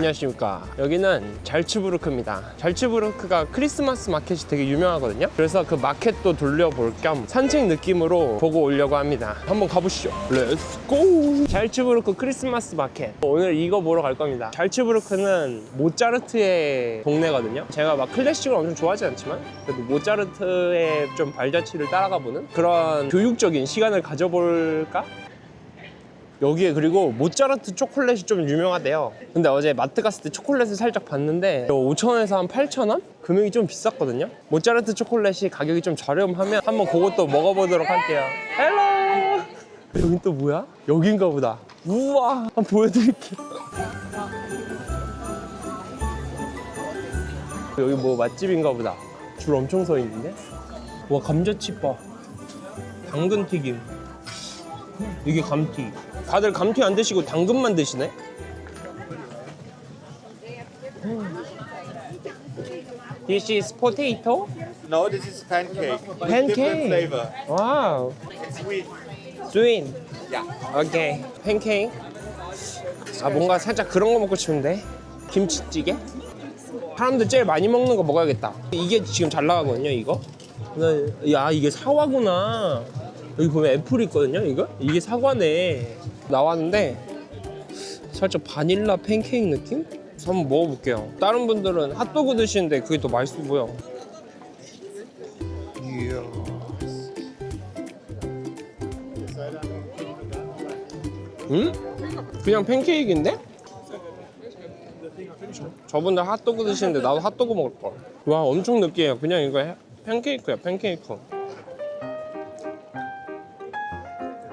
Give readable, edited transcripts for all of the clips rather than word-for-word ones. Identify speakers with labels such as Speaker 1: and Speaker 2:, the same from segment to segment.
Speaker 1: 안녕하십니까. 여기는 잘츠부르크입니다. 잘츠부르크가 크리스마스 마켓이 되게 유명하거든요. 그래서 그 마켓도 돌려볼 겸 산책 느낌으로 보고 오려고 합니다. 한번 가보시죠. 렛츠고! 잘츠부르크 크리스마스 마켓. 오늘 이거 보러 갈 겁니다. 잘츠부르크는 모차르트의 동네거든요. 제가 막 클래식을 엄청 좋아하지 않지만 그래도 모차르트의 좀 발자취를 따라가보는 그런 교육적인 시간을 가져볼까? 여기에 그리고 모차르트 초콜릿이 좀 유명하대요. 근데 어제 마트 갔을 때 초콜릿을 살짝 봤는데 5,000원에서 한 8,000원? 금액이 좀 비쌌거든요. 모차르트 초콜릿이 가격이 좀 저렴하면 한번 그것도 먹어보도록 할게요. 헬로! 여긴 또 뭐야? 여긴가 보다. 우와! 한번 보여드릴게요. 여기 뭐 맛집인가 보다. 줄 엄청 서 있는데? 와, 감자칩 봐. 당근튀김. 이게 감튀. 다들 감튀 안 드시고 당근만 드시네? This is potato?
Speaker 2: No, this is pancake. With
Speaker 1: Pancake?
Speaker 2: different flavor.
Speaker 1: 와우.
Speaker 2: Sweet.
Speaker 1: Sweet.
Speaker 2: Yeah.
Speaker 1: 오케이. 팬케이크. 아, 뭔가 살짝 그런 거 먹고 싶은데. 김치찌개? 사람들 제일 많이 먹는 거 먹어야겠다. 이게 지금 잘 나가거든요, 이거. 야, 이게 사과구나. 여기 보면 애플이 있거든요, 이거? 이게 사과네. 나왔는데 살짝 바닐라 팬케이크 느낌? 그래서 한번 먹어볼게요. 다른 분들은 핫도그 드시는데 그게 더 맛있어 보여. 이야. 그냥 팬케이크인데? 저분들 핫도그 드시는데 나도 핫도그 먹을 걸. 와, 엄청 느끼해요. 그냥 이거 팬케이크야, 팬케이크.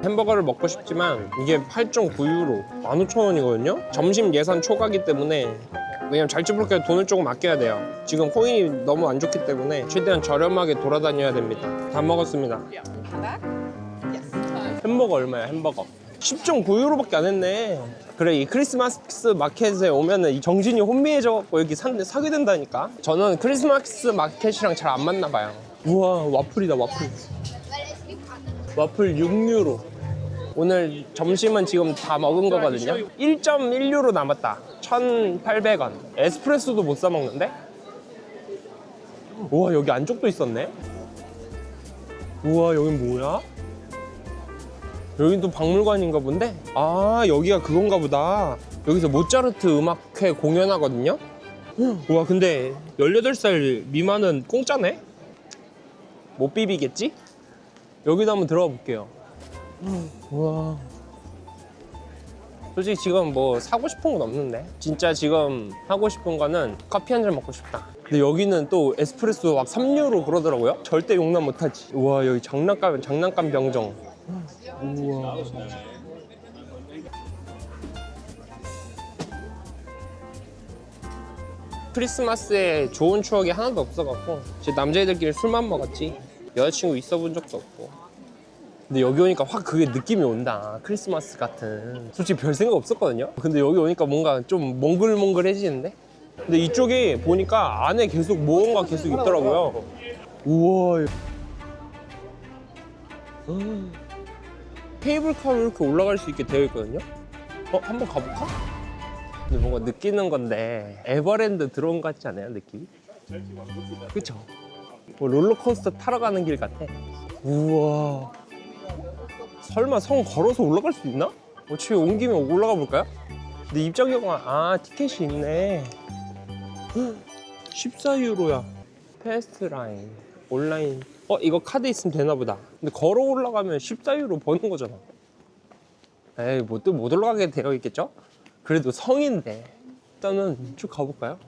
Speaker 1: 햄버거를 먹고 싶지만 이게 8.9유로 15,000원이거든요? 점심 예산 초과기 때문에 왜냐면 잘츠부르크에 돈을 조금 아껴야 돼요. 지금 코인이 너무 안 좋기 때문에 최대한 저렴하게 돌아다녀야 됩니다. 다 먹었습니다. 햄버거 얼마야, 햄버거? 10.9유로밖에 안 했네. 그래, 이 크리스마스 마켓에 오면은 이 정신이 혼미해져갖고 여기 사게 된다니까. 저는 크리스마스 마켓이랑 잘 안 맞나 봐요. 우와, 와플이다, 와플. 와플 6유로. 오늘 점심은 지금 다 먹은 거거든요. 1.1유로 남았다. 1,800원. 에스프레소도 못 사 먹는데? 우와, 여기 안쪽도 있었네. 우와, 여긴 뭐야? 여긴 또 박물관인가 본데? 아, 여기가 그건가 보다. 여기서 모차르트 음악회 공연하거든요. 우와, 근데 18살 미만은 공짜네? 못 비비겠지? 여기도 한번 들어가 볼게요. 우와. 솔직히 지금 뭐 사고 싶은 건 없는데 진짜 지금 하고 싶은 거는 커피 한 잔 먹고 싶다. 근데 여기는 또 에스프레소 막 3유로 그러더라고요. 절대 용납 못하지. 우와, 여기 장난감 병정. 우와. 크리스마스에 좋은 추억이 하나도 없어갖고 이제 남자애들끼리 술만 먹었지 여자친구 있어본 적도 없고. 근데 여기 오니까 확 그게 느낌이 온다. 크리스마스 같은. 솔직히 별 생각 없었거든요. 근데 여기 오니까 뭔가 좀 몽글몽글해지는데? 근데 이쪽에 보니까 안에 계속 무언가 계속 있더라고요. 우와. 케이블카로 이렇게 올라갈 수 있게 되어 있거든요. 한번 가볼까? 근데 뭔가 느끼는 건데 에버랜드 들어온 것 같지 않아요, 느낌이? 그쵸? 뭐 롤러코스터 타러 가는 길 같아. 우와. 설마 성 걸어서 올라갈 수 있나? 어차피 온 김에 올라가 볼까요? 근데 입장료가 티켓이 있네. 14유로야. 패스트라인 온라인. 이거 카드 있으면 되나 보다. 근데 걸어 올라가면 14유로 버는 거잖아. 에이, 못 올라가게 되어 있겠죠? 그래도 성인데 일단은 쭉 가볼까요?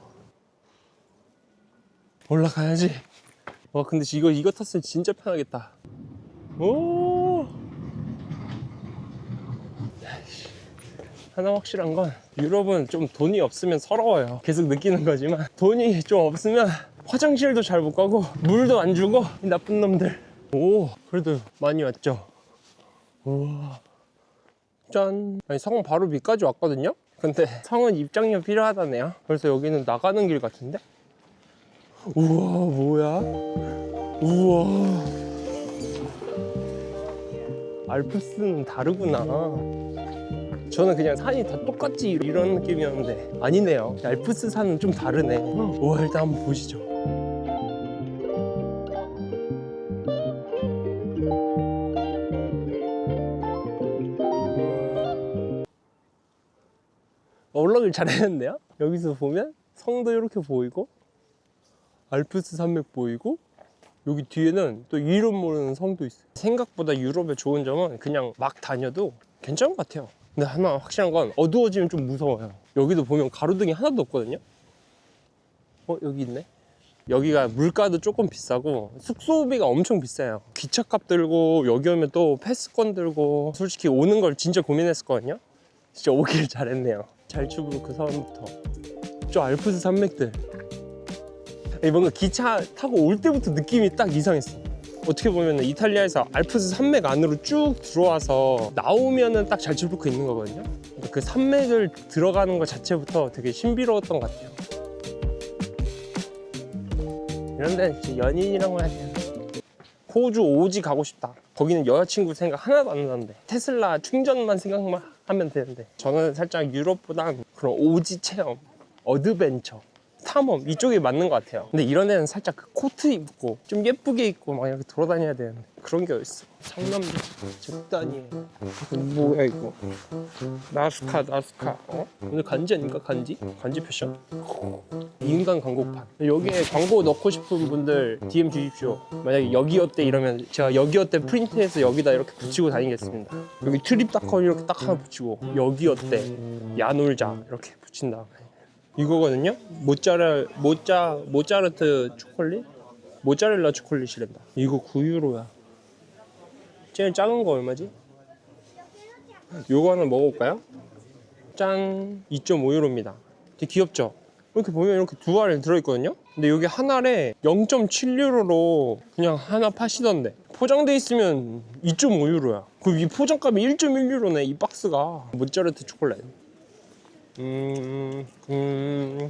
Speaker 1: 올라가야지. 근데 이거 탔으면 진짜 편하겠다. 오. 하나 확실한 건 유럽은 좀 돈이 없으면 서러워요. 계속 느끼는 거지만 돈이 좀 없으면 화장실도 잘 못 가고 물도 안 주고 이 나쁜 놈들. 오, 그래도 많이 왔죠. 우와. 짠. 아니, 성 바로 밑까지 왔거든요. 근데 성은 입장료 필요하다네요. 그래서 여기는 나가는 길 같은데? 우와, 뭐야? 우와. 알프스는 다르구나. 저는 그냥 산이 다 똑같지 이런 느낌이었는데 아니네요. 알프스 산은 좀 다르네. 우와, 일단 한번 보시죠. 올라가길 잘했는데요? 여기서 보면 성도 이렇게 보이고 알프스 산맥 보이고 여기 뒤에는 또 이름 모르는 성도 있어요. 생각보다 유럽의 좋은 점은 그냥 막 다녀도 괜찮은 것 같아요. 근데 하나 확실한 건 어두워지면 좀 무서워요. 여기도 보면 가로등이 하나도 없거든요. 여기 있네. 여기가 물가도 조금 비싸고 숙소비가 엄청 비싸요. 기차값 들고 여기 오면 또 패스권 들고 솔직히 오는 걸 진짜 고민했었거든요. 진짜 오길 잘했네요. 잘츠부르크 사원부터 저 알프스 산맥들, 뭔가 기차 타고 올 때부터 느낌이 딱 이상했어. 어떻게 보면 이탈리아에서 알프스 산맥 안으로 쭉 들어와서 나오면은 딱 잘츠부르크 있는 거거든요. 그 산맥을 들어가는 것 자체부터 되게 신비로웠던 것 같아요. 이런 데는 진짜 연인이란 해야 돼요. 호주 오지 가고 싶다. 거기는 여자친구 생각 하나도 안 나는데 테슬라 충전만 생각만 하면 되는데 저는 살짝 유럽보단 그런 오지 체험, 어드벤처, 탐험 이쪽이 맞는 것 같아요. 근데 이런 데는 살짝 그 코트 입고 좀 예쁘게 입고 막 이렇게 돌아다녀야 되는데 그런 게 어딨어. 상남자 적단이에요. 뭐야 이거. 나스카. 오늘 간지 아닌가? 간지 패션? 인간 광고판. 여기에 광고 넣고 싶은 분들 DM 주십시오. 만약에 여기 어때 이러면 제가 여기 어때 프린트해서 여기다 이렇게 붙이고 다니겠습니다. 여기 트립닷컴 이렇게 딱 하나 붙이고 여기 어때 야놀자 이렇게 붙인 다음에 이거거든요. 모짜르트 초콜릿? 모짜렐라 초콜릿이란다. 이거 9유로야. 제일 작은 거 얼마지? 요거 하나 먹어볼까요? 짠! 2.5유로입니다. 되게 귀엽죠? 이렇게 보면 이렇게 두 알이 들어있거든요? 근데 여기 한 알에 0.7유로로 그냥 하나 파시던데 포장돼 있으면 2.5유로야. 그럼 이 포장값이 1.1유로네 이 박스가. 모짜르트 초콜릿.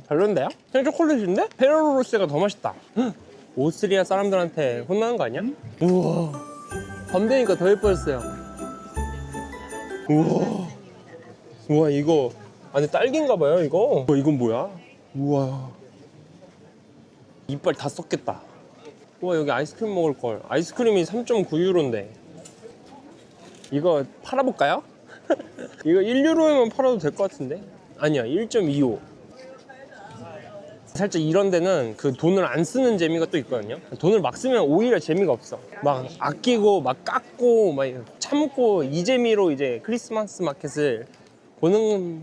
Speaker 1: 별론데요? 그냥 초콜릿인데? 페로로세가 더 맛있다. 오스트리아 사람들한테 혼나는 거 아니야? 우와, 밤 되니까 더 예뻐졌어요. 우와, 이거 안에 딸기인가 봐요 이거. 이건 뭐야? 우와, 이빨 다 썩겠다. 우와, 여기 아이스크림 먹을 걸. 아이스크림이 3.9유로인데 이거 팔아볼까요? 이거 1유로에만 팔아도 될 것 같은데? 아니야, 1.25. 살짝 이런 데는 그 돈을 안 쓰는 재미가 또 있거든요. 돈을 막 쓰면 오히려 재미가 없어. 막 아끼고 막 깎고 막 참고 이 재미로 이제 크리스마스 마켓을 보는.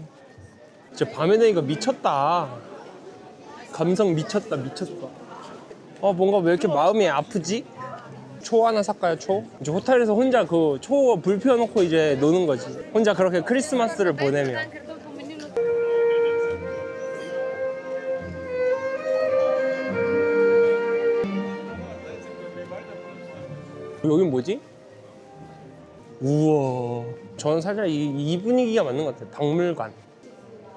Speaker 1: 진짜 밤에 되니까 미쳤다. 감성 미쳤다. 뭔가 왜 이렇게 마음이 아프지? 초 하나 살까요? 초? 이제 호텔에서 혼자 그 초 불 피워놓고 이제 노는 거지. 혼자 그렇게 크리스마스를 보내며. 여긴 뭐지? 우와, 저는 살짝 이 분위기가 맞는 것 같아요. 박물관.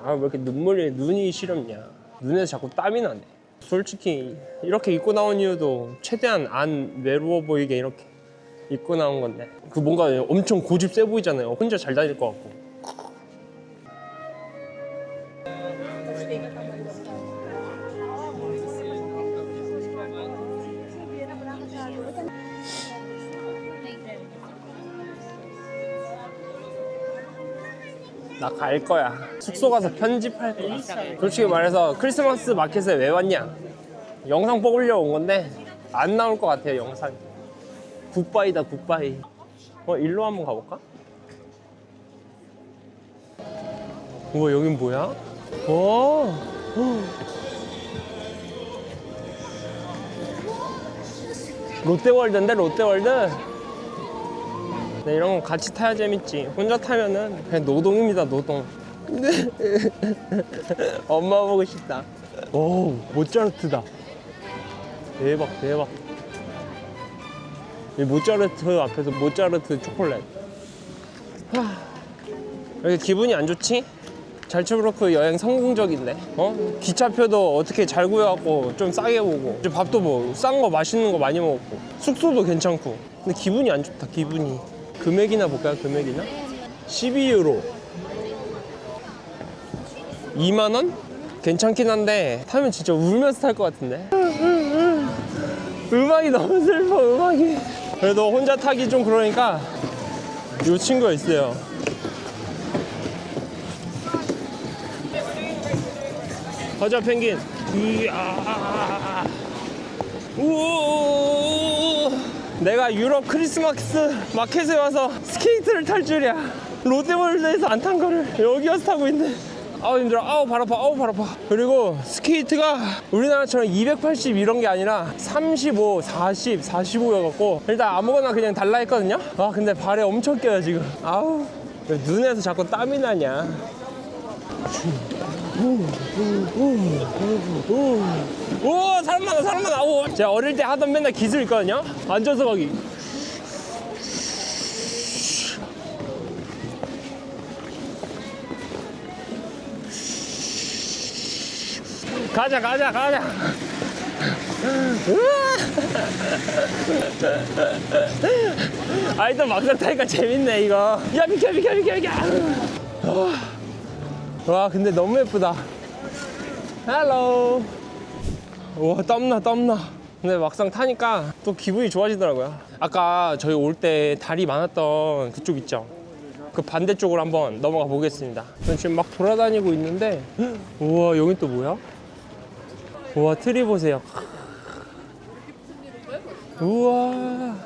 Speaker 1: 왜 이렇게 눈이 시렵냐. 눈에서 자꾸 땀이 나네. 솔직히 이렇게 입고 나온 이유도 최대한 안 외로워 보이게 이렇게 입고 나온 건데 그 뭔가 엄청 고집 세 보이잖아요. 혼자 잘 다닐 것 같고. 나 갈 거야. 숙소 가서 편집할 거야. 솔직히 말해서 크리스마스 마켓에 왜 왔냐? 영상 뽑으려고 온 건데 안 나올 것 같아요, 영상이. 굿바이다, 굿바이. 일로 한번 가볼까? 우와, 여긴 뭐야? 롯데월드인데, 롯데월드? 네, 이런 건 같이 타야 재밌지. 혼자 타면은 그냥 노동입니다, 노동. 엄마 보고 싶다. 오, 모짜르트다. 대박. 이 모짜르트 앞에서 모짜르트 초콜릿. 왜 이렇게 기분이 안 좋지? 잘츠부르크 여행 성공적인데? 기차표도 어떻게 잘 구해갖고 좀 싸게 오고 이제 밥도 뭐 싼 거 맛있는 거 많이 먹었고 숙소도 괜찮고. 근데 기분이 안 좋다, 기분이. 금액이나 볼까요? 금액이나? 12유로. 2만 원? 괜찮긴 한데 타면 진짜 울면서 탈 것 같은데. 음악이 너무 슬퍼. 음악이. 그래도 혼자 타기 좀 그러니까 이 친구가 있어요. 가자 펭귄. 이야. 우. 내가 유럽 크리스마스 마켓에 와서 스케이트를 탈 줄이야. 롯데월드에서 안 탄 거를 여기 와서 타고 있네. 아우 힘들어. 아우 발 아파. 아우 발 아파. 그리고 스케이트가 우리나라처럼 280 이런 게 아니라 35, 40, 45여갖고 일단 아무거나 그냥 달라 했거든요. 아 근데 발에 엄청 껴요 지금. 아우 왜 눈에서 자꾸 땀이 나냐. 오 사람 많아 사람 많아. 오 제가 어릴 때 하던 맨날 기술 있거든요. 앉아서 가기. 가자 가자 가자. 아이 또 막상 타니까 재밌네 이거. 야 비켜 비켜 비켜 비켜. 와 근데 너무 예쁘다. 헬로. 와 땀나 땀나. 근데 막상 타니까 또 기분이 좋아지더라고요. 아까 저희 올 때 다리 많았던 그쪽 있죠? 그 반대쪽으로 한번 넘어가 보겠습니다. 전 지금 막 돌아다니고 있는데 우와 여긴 또 뭐야? 우와 트리 보세요. 우와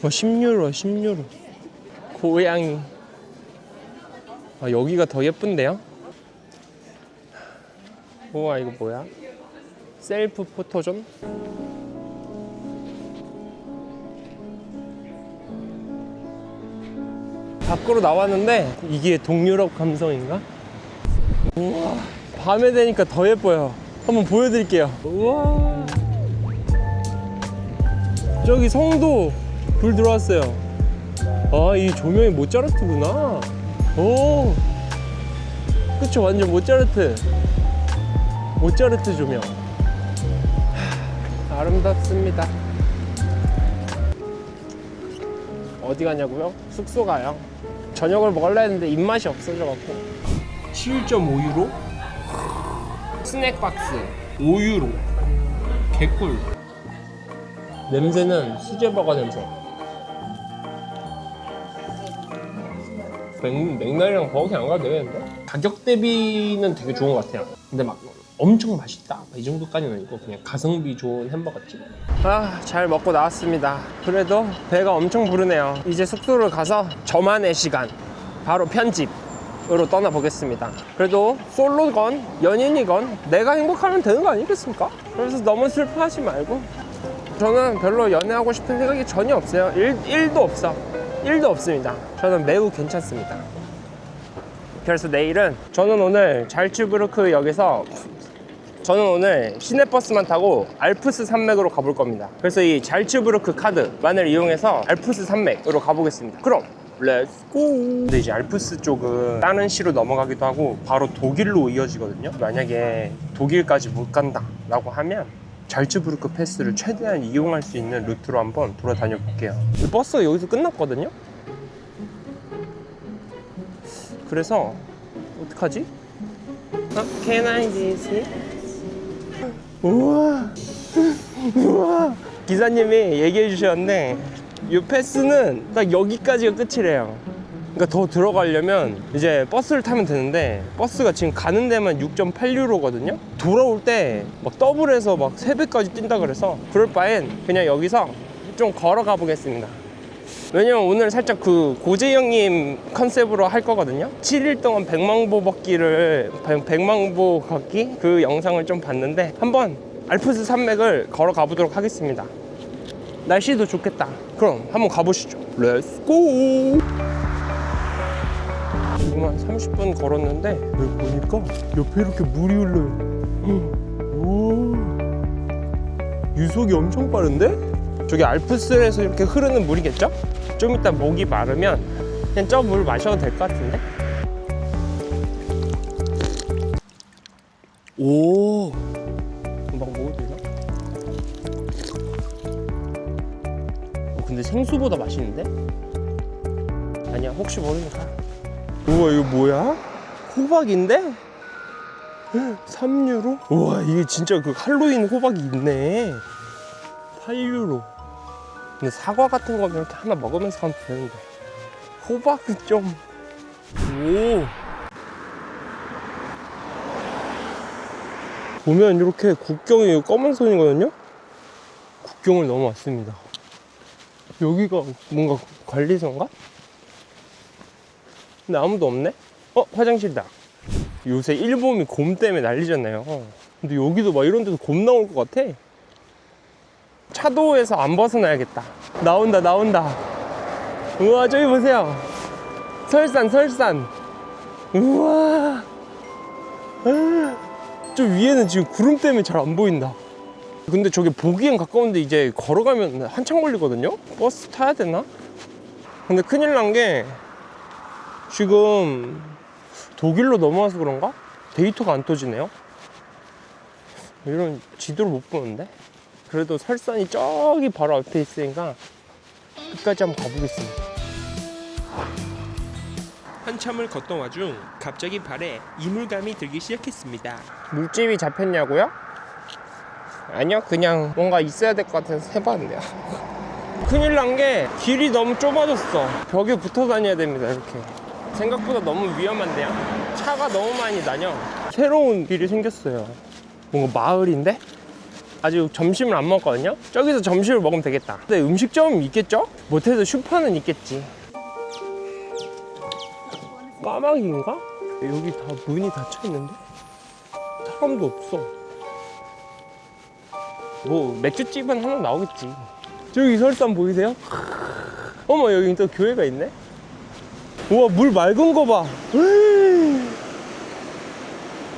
Speaker 1: 10유로 10유로. 고양이. 아, 여기가 더 예쁜데요? 우와 이거 뭐야? 셀프 포토존? 밖으로 나왔는데 이게 동유럽 감성인가? 우와 밤에 되니까 더 예뻐요. 한번 보여드릴게요. 우와 저기 성도 불 들어왔어요. 아 이 조명이 모차르트구나. 오 그쵸 완전 모차르트 조명. 아름답습니다. 어디 가냐고요? 숙소 가요. 저녁을 먹으려 했는데 입맛이 없어져갖고. 7.5유로? 스낵박스 5유로. 개꿀. 냄새는 수제버거 냄새. 맥날이랑 버거킹 안 가도 되겠는데? 가격 대비는 되게 좋은 것 같아요. 근데 막 엄청 맛있다 이 정도까지는 아니고 그냥 가성비 좋은 햄버거집. 아 잘 먹고 나왔습니다. 그래도 배가 엄청 부르네요. 이제 숙소를 가서 저만의 시간 바로 편집으로 떠나보겠습니다. 그래도 솔로건 연인이건 내가 행복하면 되는 거 아니겠습니까? 그래서 너무 슬퍼하지 말고. 저는 별로 연애하고 싶은 생각이 전혀 없어요. 1도 없습니다. 저는 매우 괜찮습니다. 그래서 내일은 저는 오늘 잘츠부르크 역에서 시내버스만 타고 알프스 산맥으로 가볼 겁니다. 그래서 이 잘츠부르크 카드만을 이용해서 알프스 산맥으로 가보겠습니다. 그럼 렛츠고. 근데 이제 알프스 쪽은 다른 시로 넘어가기도 하고 바로 독일로 이어지거든요. 만약에 독일까지 못 간다 라고 하면 잘츠부르크 패스를 최대한 이용할 수 있는 루트로 한번 돌아다녀 볼게요. 버스가 여기서 끝났거든요. 그래서 어떡하지? Can I get it? 우와 기사님이 얘기해 주셨는데 이 패스는 딱 여기까지가 끝이래요. 그러니까 더 들어가려면 이제 버스를 타면 되는데 버스가 지금 가는 데만 6.8유로거든요 돌아올 때 막 더블해서 막 3배까지 뛴다 그래서 그럴 바엔 그냥 여기서 좀 걸어가 보겠습니다. 왜냐면 오늘 살짝 그 고재 형님 컨셉으로 할 거거든요. 7일 동안 100망보 걷기 그 영상을 좀 봤는데 한번 알프스 산맥을 걸어가 보도록 하겠습니다. 날씨도 좋겠다. 그럼 한번 가보시죠. 렛츠고. 지금 한 30분 걸었는데 여기 보니까 옆에 이렇게 물이 흘러요. 오, 유속이 엄청 빠른데? 저기 알프스에서 이렇게 흐르는 물이겠죠? 좀 이따 목이 마르면 그냥 저 물 마셔도 될 것 같은데? 오, 막 먹어도 되나? 근데 생수보다 맛있는데? 아니야, 혹시 모르니까. 우와, 이거 뭐야? 호박인데? 3유로? 우와, 이게 진짜 그 할로윈 호박이 있네. 8유로. 근데 사과 같은 거면 이렇게 하나 먹으면서 가면 되는데 호박은 좀... 오, 보면 이렇게 국경이 검은 선이거든요? 국경을 넘어왔습니다. 여기가 뭔가 관리소인가? 근데 아무도 없네? 화장실이다. 요새 일본이 곰 때문에 난리잖아요. 근데 여기도 막 이런 데도 곰 나올 것 같아. 차도에서 안 벗어나야겠다. 나온다, 나온다. 우와, 저기 보세요. 설산, 설산. 우와. 저 위에는 지금 구름 때문에 잘 안 보인다. 근데 저게 보기엔 가까운데 이제 걸어가면 한참 걸리거든요? 버스 타야 되나? 근데 큰일 난 게 지금 독일로 넘어와서 그런가? 데이터가 안 떠지네요. 이런 지도를 못 보는데? 그래도 설산이 저기 바로 앞에 있으니까 끝까지 한번 가보겠습니다. 한참을 걷던 와중 갑자기 발에 이물감이 들기 시작했습니다. 물집이 잡혔냐고요? 아니요, 그냥 뭔가 있어야 될 것 같아서 해봤는데요. 큰일 난 게 길이 너무 좁아졌어. 벽에 붙어 다녀야 됩니다. 이렇게 생각보다 너무 위험한데요. 차가 너무 많이 다녀. 새로운 길이 생겼어요. 뭔가 마을인데? 아직 점심을 안 먹었거든요. 저기서 점심을 먹으면 되겠다. 근데 음식점은 있겠죠? 못해도 슈퍼는 있겠지. 까마귀인가? 여기 다 문이 닫혀 있는데 사람도 없어. 뭐 맥주집은 하나 나오겠지. 저기 설산 보이세요? 어머, 여기 또 교회가 있네. 우와, 물 맑은 거 봐.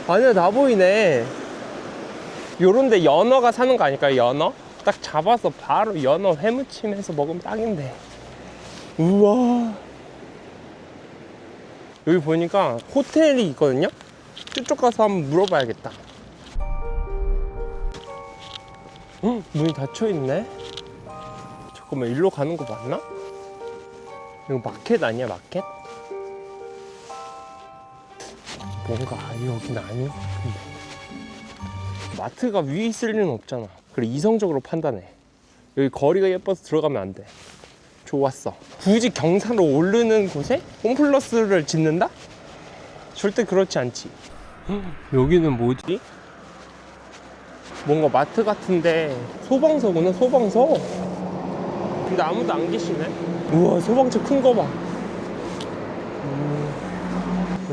Speaker 1: 아니야, 다 보이네. 요런데 연어가 사는 거 아닐까요? 연어? 딱 잡아서 바로 연어 회무침 해서 먹으면 딱인데. 우와, 여기 보니까 호텔이 있거든요? 저쪽 가서 한번 물어봐야겠다. 문이 닫혀있네? 잠깐만, 일로 가는 거 맞나? 이거 마켓 아니야, 마켓? 뭔가 여긴 아니야. 근데 마트가 위에 있을 일은 없잖아. 그래, 이성적으로 판단해. 여기 거리가 예뻐서 들어가면 안 돼. 좋았어. 굳이 경사로 오르는 곳에 홈플러스를 짓는다? 절대 그렇지 않지. 여기는 뭐지? 뭔가 마트 같은데 소방서구나, 소방서. 근데 아무도 안 계시네. 우와, 소방차 큰 거 봐.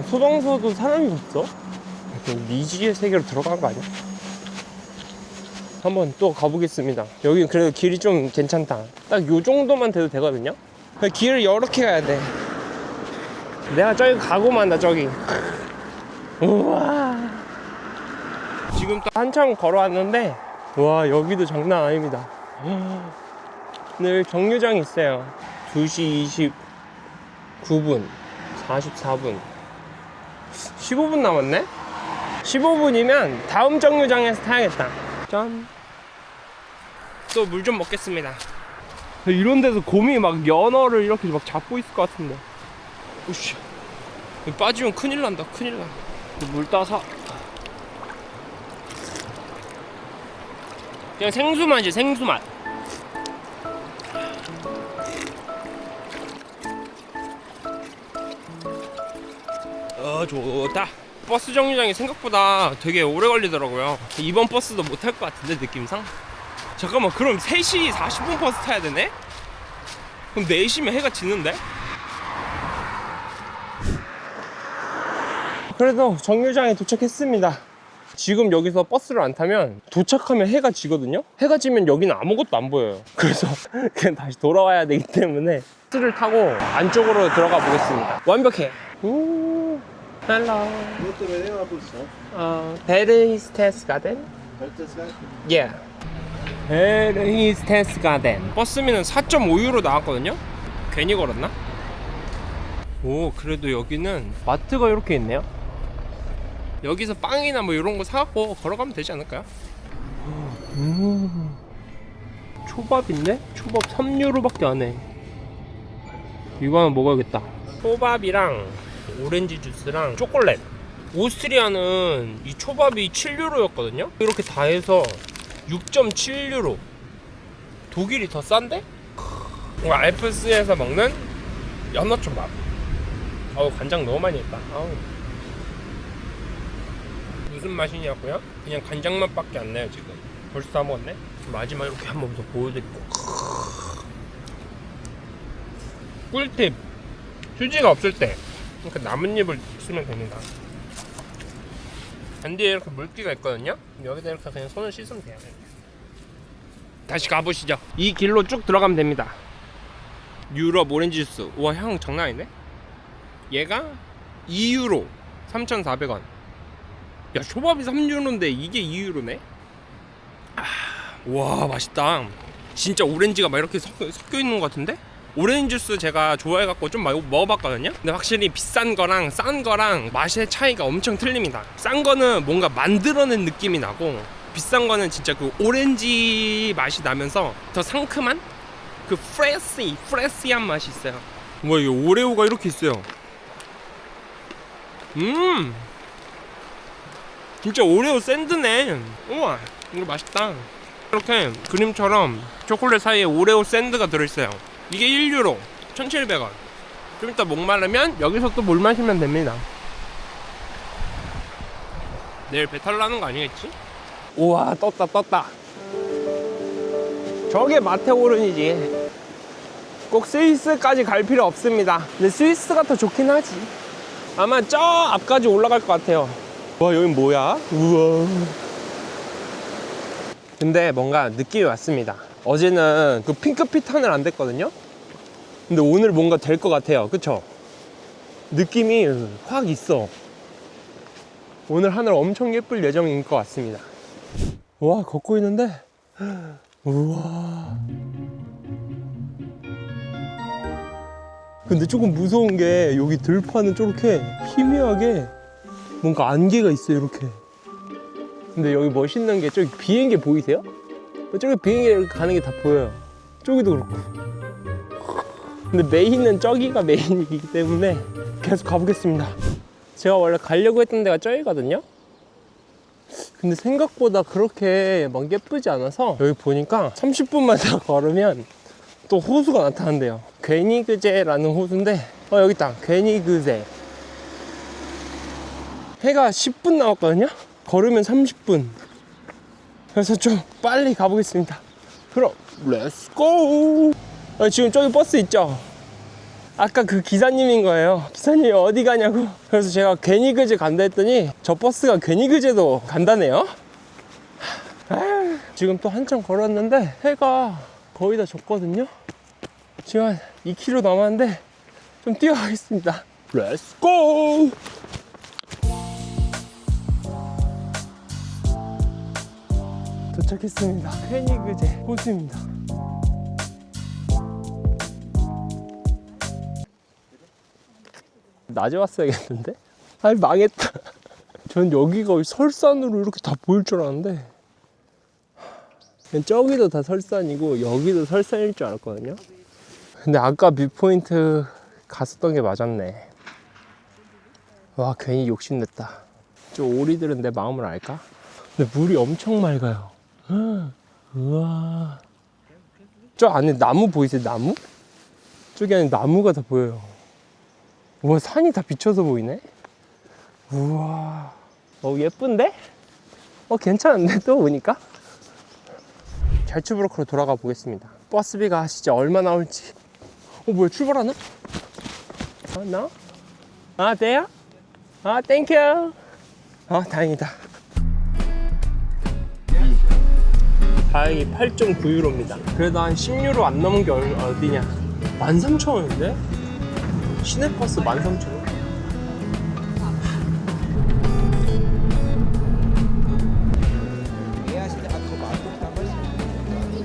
Speaker 1: 소방서도 사람이 없어? 미지의 세계로 들어간 거 아니야? 한번 또 가보겠습니다. 여기 그래도 길이 좀 괜찮다. 딱 요 정도만 돼도 되거든요. 길을 이렇게 가야 돼. 내가 저기 가고 만다, 저기. 우와, 지금 또 한참 걸어왔는데 와, 여기도 장난 아닙니다. 늘 정류장이 있어요. 2시 29분 44분 15분 남았네? 15분이면 다음 정류장에서 타야겠다. 짠. 또 물 좀 먹겠습니다. 이런 데서 곰이 막 연어를 이렇게 막 잡고 있을 것 같은데. 오씨, 빠지면 큰일 난다, 큰일 나. 물 따서 그냥 생수맛이지, 생수맛. 좋다. 버스 정류장이 생각보다 되게 오래 걸리더라고요. 이번 버스도 못 탈 것 같은데, 느낌상. 잠깐만, 그럼 3시 40분 버스 타야 되네? 그럼 4시면 해가 지는데? 그래도 정류장에 도착했습니다. 지금 여기서 버스를 안 타면 도착하면 해가 지거든요? 해가 지면 여기는 아무것도 안 보여요. 그래서 그냥 다시 돌아와야 되기 때문에 버스를 타고 안쪽으로 들어가 보겠습니다. 완벽해. 오, 헬로. 베르히스테스 가든? 예. 베르히스테스 가든. 버스비는 4.5유로 나왔거든요? 괜히 걸었나? 오, 그래도 여기는 마트가 이렇게 있네요. 여기서 빵이나 뭐 이런 거 사갖고 걸어가면 되지 않을까요? 초밥 있네? 초밥 3유로밖에 안 해. 이거 하나 먹어야겠다. 초밥이랑 오렌지 주스랑 초콜릿 오스트리아는 이 초밥이 7유로였거든요. 이렇게 다 해서 6.7유로. 독일이 더 싼데? 알프스에서 먹는 연어초밥. 어우, 간장 너무 많이 했다. 아우. 무슨 맛이냐고요? 그냥 간장 맛밖에 안 나요. 지금 벌써 다 먹었네. 마지막 이렇게 한번 더 보여드리고. 꿀팁, 휴지가 없을 때 이렇게 나뭇잎을 쓰면 됩니다. 반대에 이렇게 물기가 있거든요. 여기다 이렇게 그냥 손을 씻으면 돼요. 다시 가보시죠. 이 길로 쭉 들어가면 됩니다. 유럽 오렌지 주스. 우와, 향 장난 아니네. 얘가 2유로 3,400원. 야, 초밥이 3유로인데 이게 2유로네? 와, 맛있다. 진짜 오렌지가 막 이렇게 섞여 있는 것 같은데? 오렌지 주스 제가 좋아해갖고 좀 먹어봤거든요. 근데 확실히 비싼 거랑 싼 거랑 맛의 차이가 엄청 틀립니다. 싼 거는 뭔가 만들어낸 느낌이 나고, 비싼 거는 진짜 그 오렌지 맛이 나면서 더 상큼한 그 프레시한 맛이 있어요. 뭐야, 이거 오레오가 이렇게 있어요. 진짜 오레오 샌드네. 우와, 이거 맛있다. 이렇게 그림처럼 초콜릿 사이에 오레오 샌드가 들어있어요. 이게 1유로 1,700원. 좀 이따 목마르면 여기서 또 물 마시면 됩니다. 내일 배탈 나는 거 아니겠지? 우와, 떴다. 저게 마테오른이지. 꼭 스위스까지 갈 필요 없습니다. 근데 스위스가 더 좋긴 하지. 아마 저 앞까지 올라갈 것 같아요. 와, 여긴 뭐야? 우와. 근데 뭔가 느낌이 왔습니다. 어제는 그 핑크빛 하늘 안 됐거든요. 근데 오늘 뭔가 될 것 같아요. 그쵸? 느낌이 확 있어. 오늘 하늘 엄청 예쁠 예정인 것 같습니다. 와, 걷고 있는데 우와. 근데 조금 무서운 게 여기 들판은 저렇게 희미하게 뭔가 안개가 있어요, 이렇게. 근데 여기 멋있는 게 저기 비행기 보이세요? 저기 비행기 이렇게 가는 게 다 보여요. 저기도 그렇고. 근데 메인은 저기가 메인이기 때문에 계속 가보겠습니다. 제가 원래 가려고 했던 데가 저기거든요. 근데 생각보다 그렇게 막 예쁘지 않아서 여기 보니까 30분만 더 걸으면 또 호수가 나타난대요. 괴니그제라는 호수인데, 여기 있다. 괴니그제. 해가 10분 남았거든요. 걸으면 30분. 그래서 좀 빨리 가보겠습니다. 그럼 렛츠고. 지금 저기 버스 있죠? 아까 그 기사님인 거예요. 기사님이 어디 가냐고. 그래서 제가 괴니그제 간다 했더니 저 버스가 괴니그제도 간다네요. 지금 또 한참 걸었는데 해가 거의 다 졌거든요. 지금 한 2km 남았는데 좀 뛰어가겠습니다. 렛츠고. 도착했습니다. 괴니그제 호수입니다. 낮에 왔어야겠는데? 아니, 망했다. 전 여기가 설산으로 이렇게 다 보일 줄 알았는데 저기도 다 설산이고 여기도 설산일 줄 알았거든요. 근데 아까 뷰포인트 갔었던 게 맞았네. 와, 괜히 욕심냈다. 저 오리들은 내 마음을 알까? 근데 물이 엄청 맑아요. 우와. 저 안에 나무 보이세요? 나무? 저기 안에 나무가 다 보여요. 우와, 산이 다 비쳐서 보이네. 우와. 예쁜데? 괜찮은데 또 보니까? 잘츠부르크로 돌아가 보겠습니다. 버스비가 진짜 얼마 나올지. 뭐야, 출발하나? 나? 돼요? 땡큐. 다행이다. 가격이 8.9유로입니다. 그래도 한 10유로 안 넘은 게 어디냐. 13,000원인데? 시내버스 13,000원?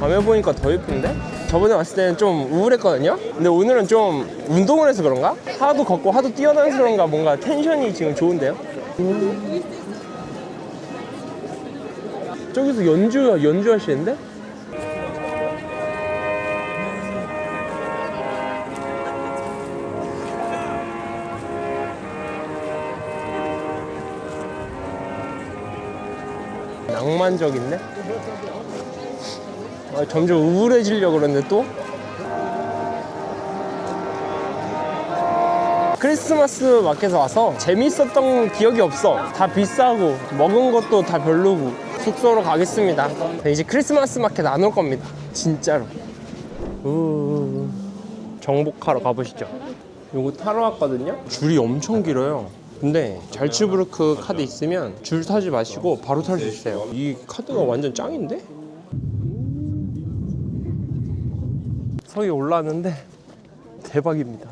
Speaker 1: 밤에 보니까 더 예쁜데? 저번에 왔을 때는 좀 우울했거든요? 근데 오늘은 좀 운동을 해서 그런가? 하도 걷고 하도 뛰어다녀서 그런가 뭔가 텐션이 지금 좋은데요? 저기서 연주하시는데? 낭만적인데? 아, 점점 우울해지려고 그러는데 또? 크리스마스 마켓에 와서 재밌었던 기억이 없어. 다 비싸고 먹은 것도 다 별로고. 숙소로 가겠습니다. 이제 크리스마스 마켓 안 올 겁니다. 진짜로. 정복하러 가보시죠. 요거 타러 왔거든요. 줄이 엄청 길어요. 근데 잘츠부르크 카드 있으면 줄 타지 마시고 바로 탈 수 있어요. 이 카드가 완전 짱인데? 성이 올라왔는데 대박입니다.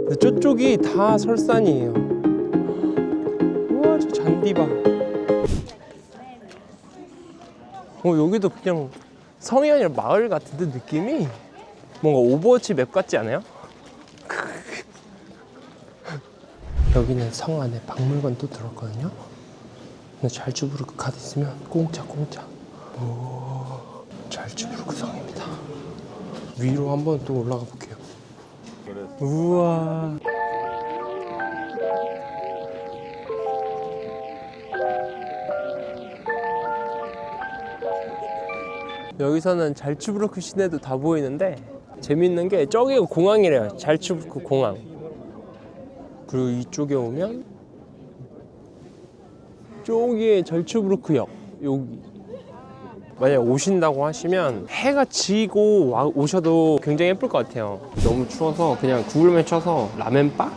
Speaker 1: 근데 저쪽이 다 설산이에요. 우와, 저 잔디 봐. 여기도 그냥 성이 아니라 마을 같은데 느낌이 뭔가 오버워치 맵 같지 않아요? 여기는 성 안에 박물관 또 들었거든요. 근데 잘츠부르크 카드 있으면 공짜. 오, 잘츠부르크 성입니다. 위로 한번 또 올라가 볼게요. 우와. 여기서는 잘츠부르크 시내도 다 보이는데 재밌는 게 저기가 공항이래요. 잘츠부르크 공항. 그리고 이쪽에 오면 저기에 잘츠부르크역. 여기 만약 오신다고 하시면 해가 지고 오셔도 굉장히 예쁠 것 같아요. 너무 추워서 그냥 구글맵 쳐서 라멘바이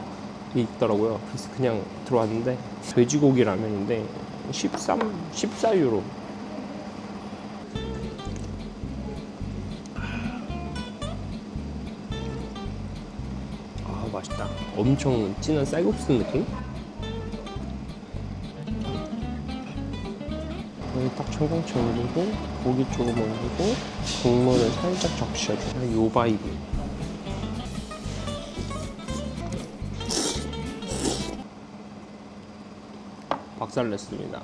Speaker 1: 있더라고요. 그래서 그냥 들어왔는데 돼지고기 라면인데 14유로. 맛있다. 엄청 진한 쌀국수 느낌? 여기 딱 청경채 올리고 고기 조금 올리고 국물을 살짝 적셔줘. 요 바이브. 박살냈습니다.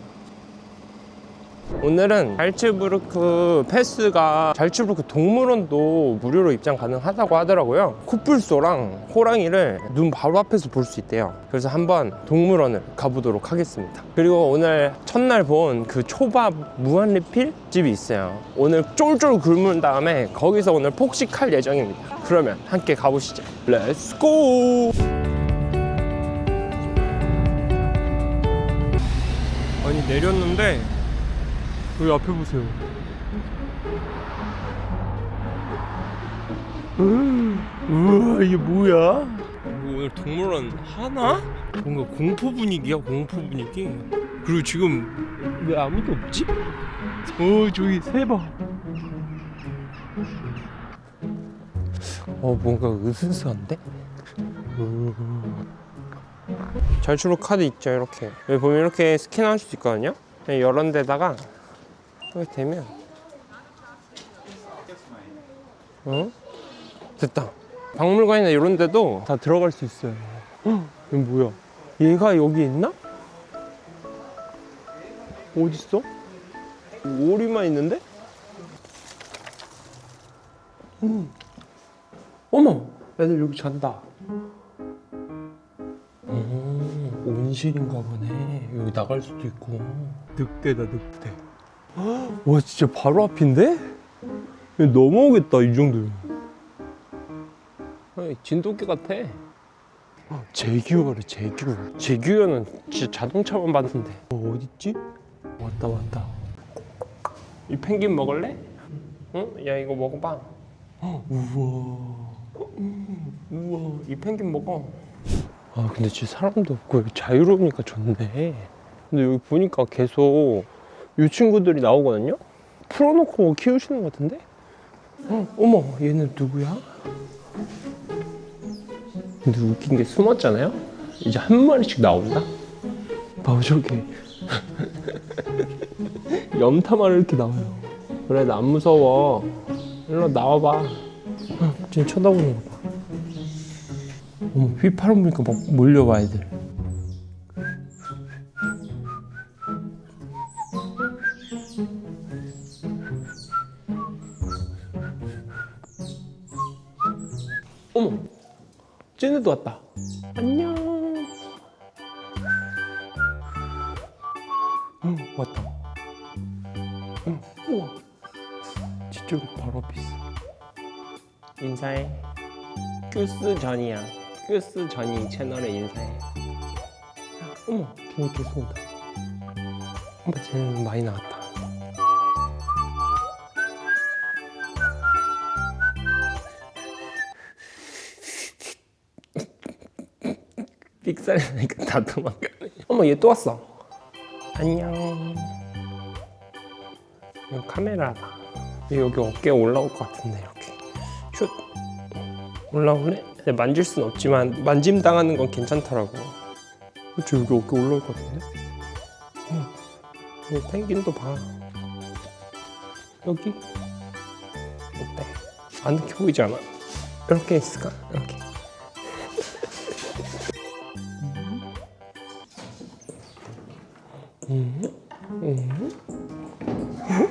Speaker 1: 오늘은 잘츠부르크 패스가 잘츠부르크 동물원도 무료로 입장 가능하다고 하더라고요. 코뿔소랑 호랑이를 눈 바로 앞에서 볼 수 있대요. 그래서 한번 동물원을 가보도록 하겠습니다. 그리고 오늘 첫날 본 그 초밥 무한리필 집이 있어요. 오늘 쫄쫄 굶은 다음에 거기서 오늘 폭식할 예정입니다. 그러면 함께 가보시죠. 렛츠고! 아니 내렸는데 여기 앞에 보세요. 우와, 이게 뭐야? 오늘 동물원 하나? 뭔가 공포 분위기야, 공포 분위기. 그리고 지금 왜 아무도 없지? 저기 새 봐. 뭔가 으스스한데? 잘츠부르크 카드 있죠, 이렇게. 여기 보면 이렇게 스캔할 수 있거든요. 이런 데다가 여기 되면 됐다. 박물관이나 이런 데도 다 들어갈 수 있어요. 이거 뭐야? 얘가 여기 있나? 어딨어? 오리만 있는데? 어머! 애들 여기 잔다. 온실인가 보네. 여기 나갈 수도 있고. 늑대다, 늑대. 와, 진짜 바로 앞인데? 넘어오겠다, 이 정도면. 진돗개 같아. 제규어래, 제규어. 제규어는 진짜 자동차만 봤는데. 어딨지? 왔다. 이 펭귄 먹을래? 응? 야, 이거 먹어봐. 우와, 이 펭귄 먹어. 근데 진짜 사람도 없고 여기 자유로우니까 좋네. 근데 여기 보니까 계속 이 친구들이 나오거든요? 풀어놓고 키우시는 것 같은데? 어머, 얘는 누구야? 근데 웃긴 게 숨었잖아요? 이제 한 마리씩 나온다? 봐봐, 저기. 염탐하러 이렇게 나와요. 그래, 나 안 무서워. 일로 나와봐. 지금 쳐다보는 거 봐. 어머, 휘파람 불니까 막 몰려와, 애들. 어머, 쟤네도 왔다. 안녕. 응, 왔다. 응, 우와. 저쪽 바로 앞에 있어. 인사해. 큐스 전이야. 큐스 전이 채널에 인사해. 어머, 걔네 계속 온다. 어머, 쟤는 많이 나왔다. 삑사리 나니까 다 도망가네. 어머, 얘 또 왔어. 안녕. 이거 카메라다. 여기 어깨에 올라올 것 같은데, 이렇게. 슛. 올라올래? 근데 만질 순 없지만 만짐 당하는 건 괜찮더라고. 그치, 여기 어깨 올라올 것 같은데? 여기 펭귄도 봐. 여기? 어때? 안 이렇게 보이지 않아? 이렇게 있을까? 이렇게.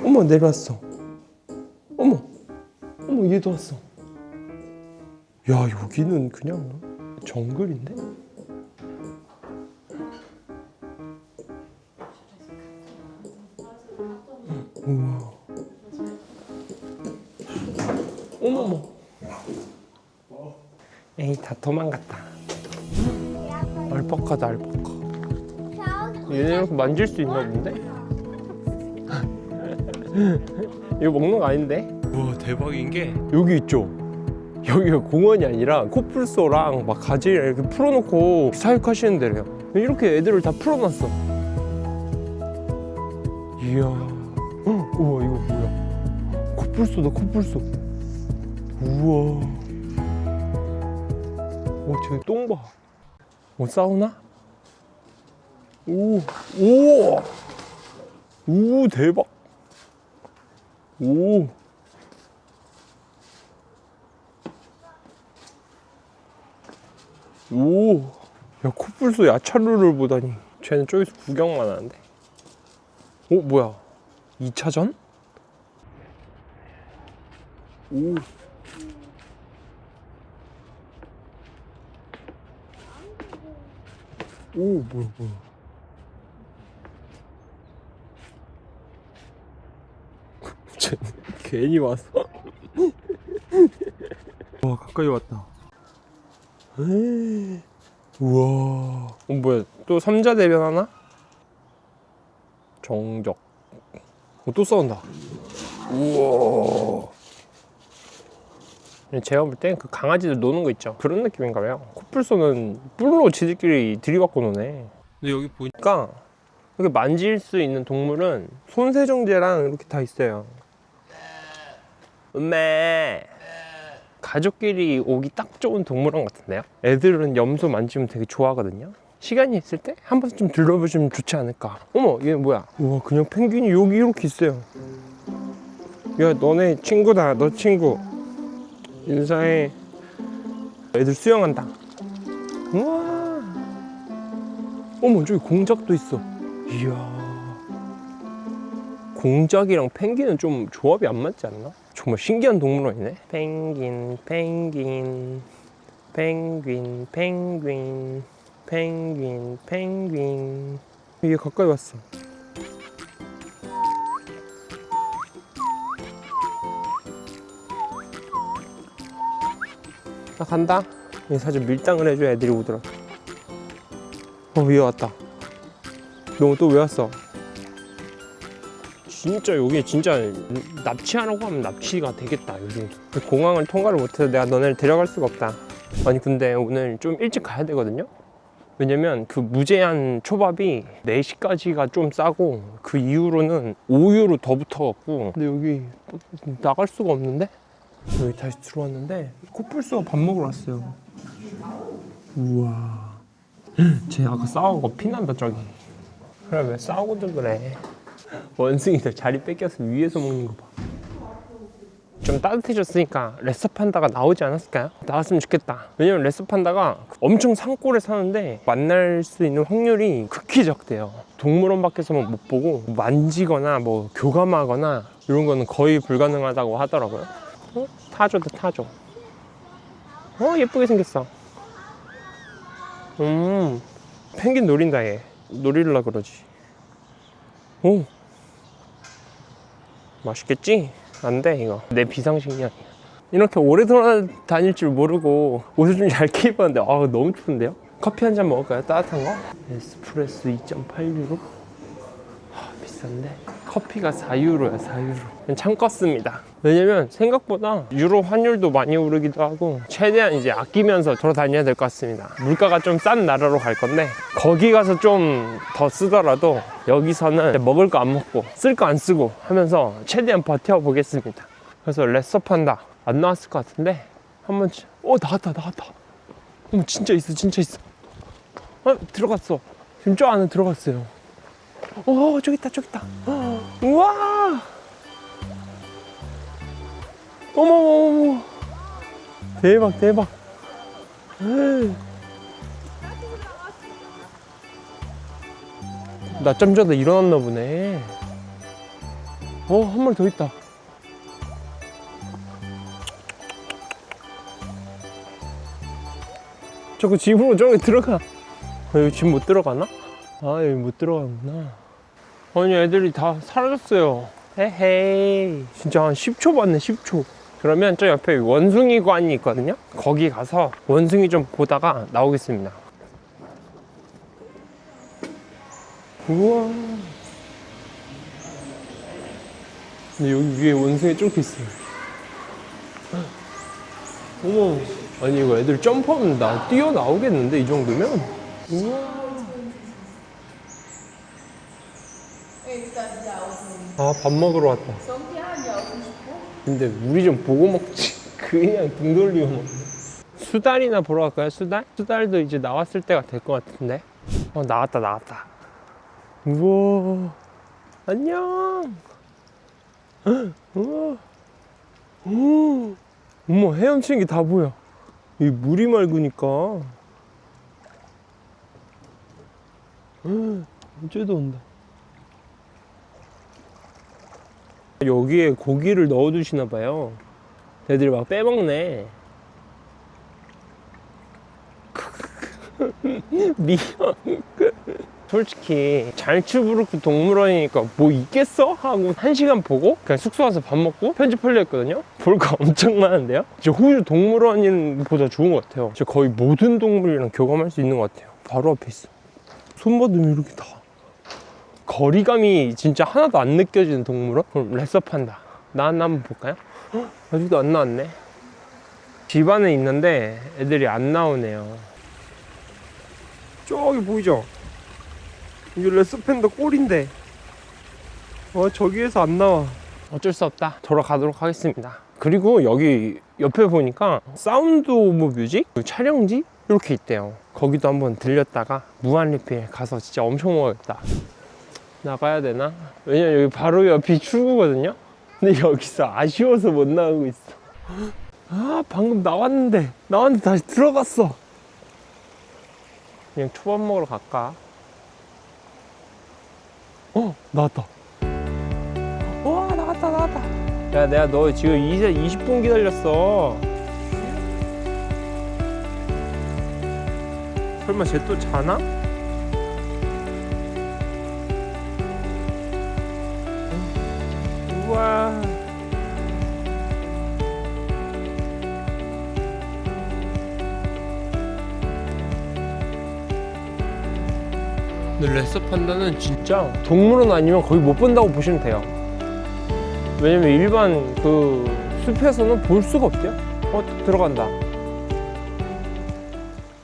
Speaker 1: 어머, 내려왔어. 어머, 어머, 얘도 왔어. 야, 여기는 그냥 정글인데? 우와. 어머머. 에이, 다 도망갔다. 알파카다, 알파카. 얘네 이렇게 만질 수 있나 본데? 이거 먹는 거 아닌데? 우와, 대박인 게 여기 있죠? 여기가 공원이 아니라 코뿔소랑 막 가지 이렇게 풀어놓고 사육하시는 데래요. 이렇게 애들을 다 풀어놨어. 이야. 우와, 이거 뭐야? 코뿔소다, 코뿔소. 우와. 저기 똥 봐. 싸우나? 오, 대박. 오. 야, 코뿔소 야차루를 보다니. 쟤는 저기서 구경만 하는데. 뭐야? 2차전? 뭐야. 쟤 괜히 왔어. 와, 가까이 왔다. 우와. 뭐야, 또 삼자 대변 하나? 정적. 또 싸운다. 우와. 제가 볼 땐 그 강아지들 노는 거 있죠, 그런 느낌인가 봐요. 코뿔소는 뿔로 지들끼리 들이받고 노네. 근데 여기 보니까 이렇게 만질 수 있는 동물은 손세정제랑 이렇게 다 있어요. 음메. 가족끼리 오기 딱 좋은 동물원 같은데요? 애들은 염소 만지면 되게 좋아하거든요. 시간이 있을 때 한 번씩 좀 둘러보시면 좋지 않을까. 어머, 얘 뭐야? 우와, 그냥 펭귄이 여기 이렇게 있어요. 야, 너네 친구다. 너 친구 인사해. 애들 수영한다. 우와. 어머, 저기 공작도 있어. 이야. 공작이랑 펭귄은 좀 조합이 안 맞지 않나? 정말 신기한 동물원이네. 펭귄, 펭귄, 펭귄, 펭귄, 펭귄, 펭귄. 이게 가까이 왔어. 나 간다. 얘 사실 밀당을 해줘야 애들이 오더라. 위에 왔다. 너 또 왜 왔어? 진짜 여기 진짜 납치하라고 하면 납치가 되겠다, 요즘. 공항을 통과를 못해서 내가 너네를 데려갈 수가 없다. 아니, 근데 오늘 좀 일찍 가야 되거든요? 왜냐면 그 무제한 초밥이 4시까지가 좀 싸고 그 이후로는 5유로 더 붙어갖고. 근데 여기 나갈 수가 없는데? 여기 다시 들어왔는데 코뿔소가 밥 먹으러 왔어요. 우와. 쟤 아까 싸운 거 피난다, 저기. 그래, 왜 싸우고들 그래. 원숭이들 자리 뺏겨서 위에서 먹는 거 봐. 좀 따뜻해졌으니까 레서판다가 나오지 않았을까요? 나왔으면 좋겠다. 왜냐면 레서판다가 엄청 산골에 사는데 만날 수 있는 확률이 극히 적대요. 동물원 밖에서만 못 보고 만지거나 뭐 교감하거나 이런 거는 거의 불가능하다고 하더라고요. 타조다, 타조. 예쁘게 생겼어. 펭귄 노린다 얘. 노리려 그러지. 오, 맛있겠지? 안 돼 이거. 내 비상식량이야. 이렇게 오래 돌아다닐 줄 모르고 옷을 좀 얇게 입었는데 너무 추운데요? 커피 한 잔 먹을까요? 따뜻한 거? 에스프레소 2.8유로? 비싼데? 커피가 4유로야 4유로. 참겠습니다. 왜냐면 생각보다 유로 환율도 많이 오르기도 하고 최대한 이제 아끼면서 돌아다녀야 될 것 같습니다. 물가가 좀 싼 나라로 갈 건데 거기 가서 좀 더 쓰더라도 여기서는 먹을 거 안 먹고 쓸 거 안 쓰고 하면서 최대한 버텨보겠습니다. 그래서 레서 판다 안 나왔을 것 같은데 한번 나왔다. 진짜 있어. 들어갔어. 지금 저 안에 들어갔어요. 저기 있다. 우와! 어머. 대박. 낮잠 자다 일어났나 보네. 한 마리 더 있다. 저거 집으로 저기 들어가. 여기 집 못 들어가나? 여기 못 들어가구나. 아니 애들이 다 사라졌어요. 헤헤이. 진짜 한 10초 봤네 10초. 그러면 저 옆에 원숭이관이 있거든요. 거기 가서 원숭이 좀 보다가 나오겠습니다. 우와. 근데 여기 위에 원숭이 쭉 있어요. 어머. 아니 이거 애들 점프하면 뛰어나오겠는데 이 정도면? 우와. 밥 먹으러 왔다. 근데 우리 좀 보고 먹지. 그냥 등 돌리고 먹네. 수달이나 보러 갈까요? 수달? 수달도 이제 나왔을 때가 될 것 같은데. 나왔다. 우와. 안녕. 우와. 어머, 헤엄치는 게 다 보여. 이 물이 맑으니까. 쟤도 온다. 여기에 고기를 넣어두시나 봐요. 애들이 막 빼먹네. 미안. 솔직히 잘츠부르크 동물원이니까 뭐 있겠어? 하고 1시간 보고 그냥 숙소 와서 밥 먹고 편집하려 했거든요. 볼 거 엄청 많은데요. 진짜 호주 동물원보다 좋은 것 같아요. 진짜 거의 모든 동물이랑 교감할 수 있는 것 같아요. 바로 앞에 있어. 손바닥이 이렇게 다. 거리감이 진짜 하나도 안 느껴지는 동물원? 그럼 레서 판다. 나왔나 한번 볼까요? 아직도 안 나왔네. 집 안에 있는데 애들이 안 나오네요. 저기 보이죠? 이게 레서 판다 꼴인데 저기에서 안 나와. 어쩔 수 없다. 돌아가도록 하겠습니다. 그리고 여기 옆에 보니까 사운드 오브 뮤직? 촬영지? 이렇게 있대요. 거기도 한번 들렸다가 무한리필 가서 진짜 엄청 먹어야겠다. 나가야 되나? 왜냐면 여기 바로 옆이 출구거든요? 근데 여기서 아쉬워서 못 나오고 있어. 방금 나왔는데 다시 들어갔어. 그냥 초밥 먹으러 갈까? 나왔다. 와, 나왔다. 야, 내가 너 지금 20분 기다렸어. 설마 쟤 또 자나? 우와. 근데 레서 판다는 진짜 동물원 아니면 거의 못 본다고 보시면 돼요. 왜냐면 일반 그 숲에서는 볼 수가 없대요. 들어간다.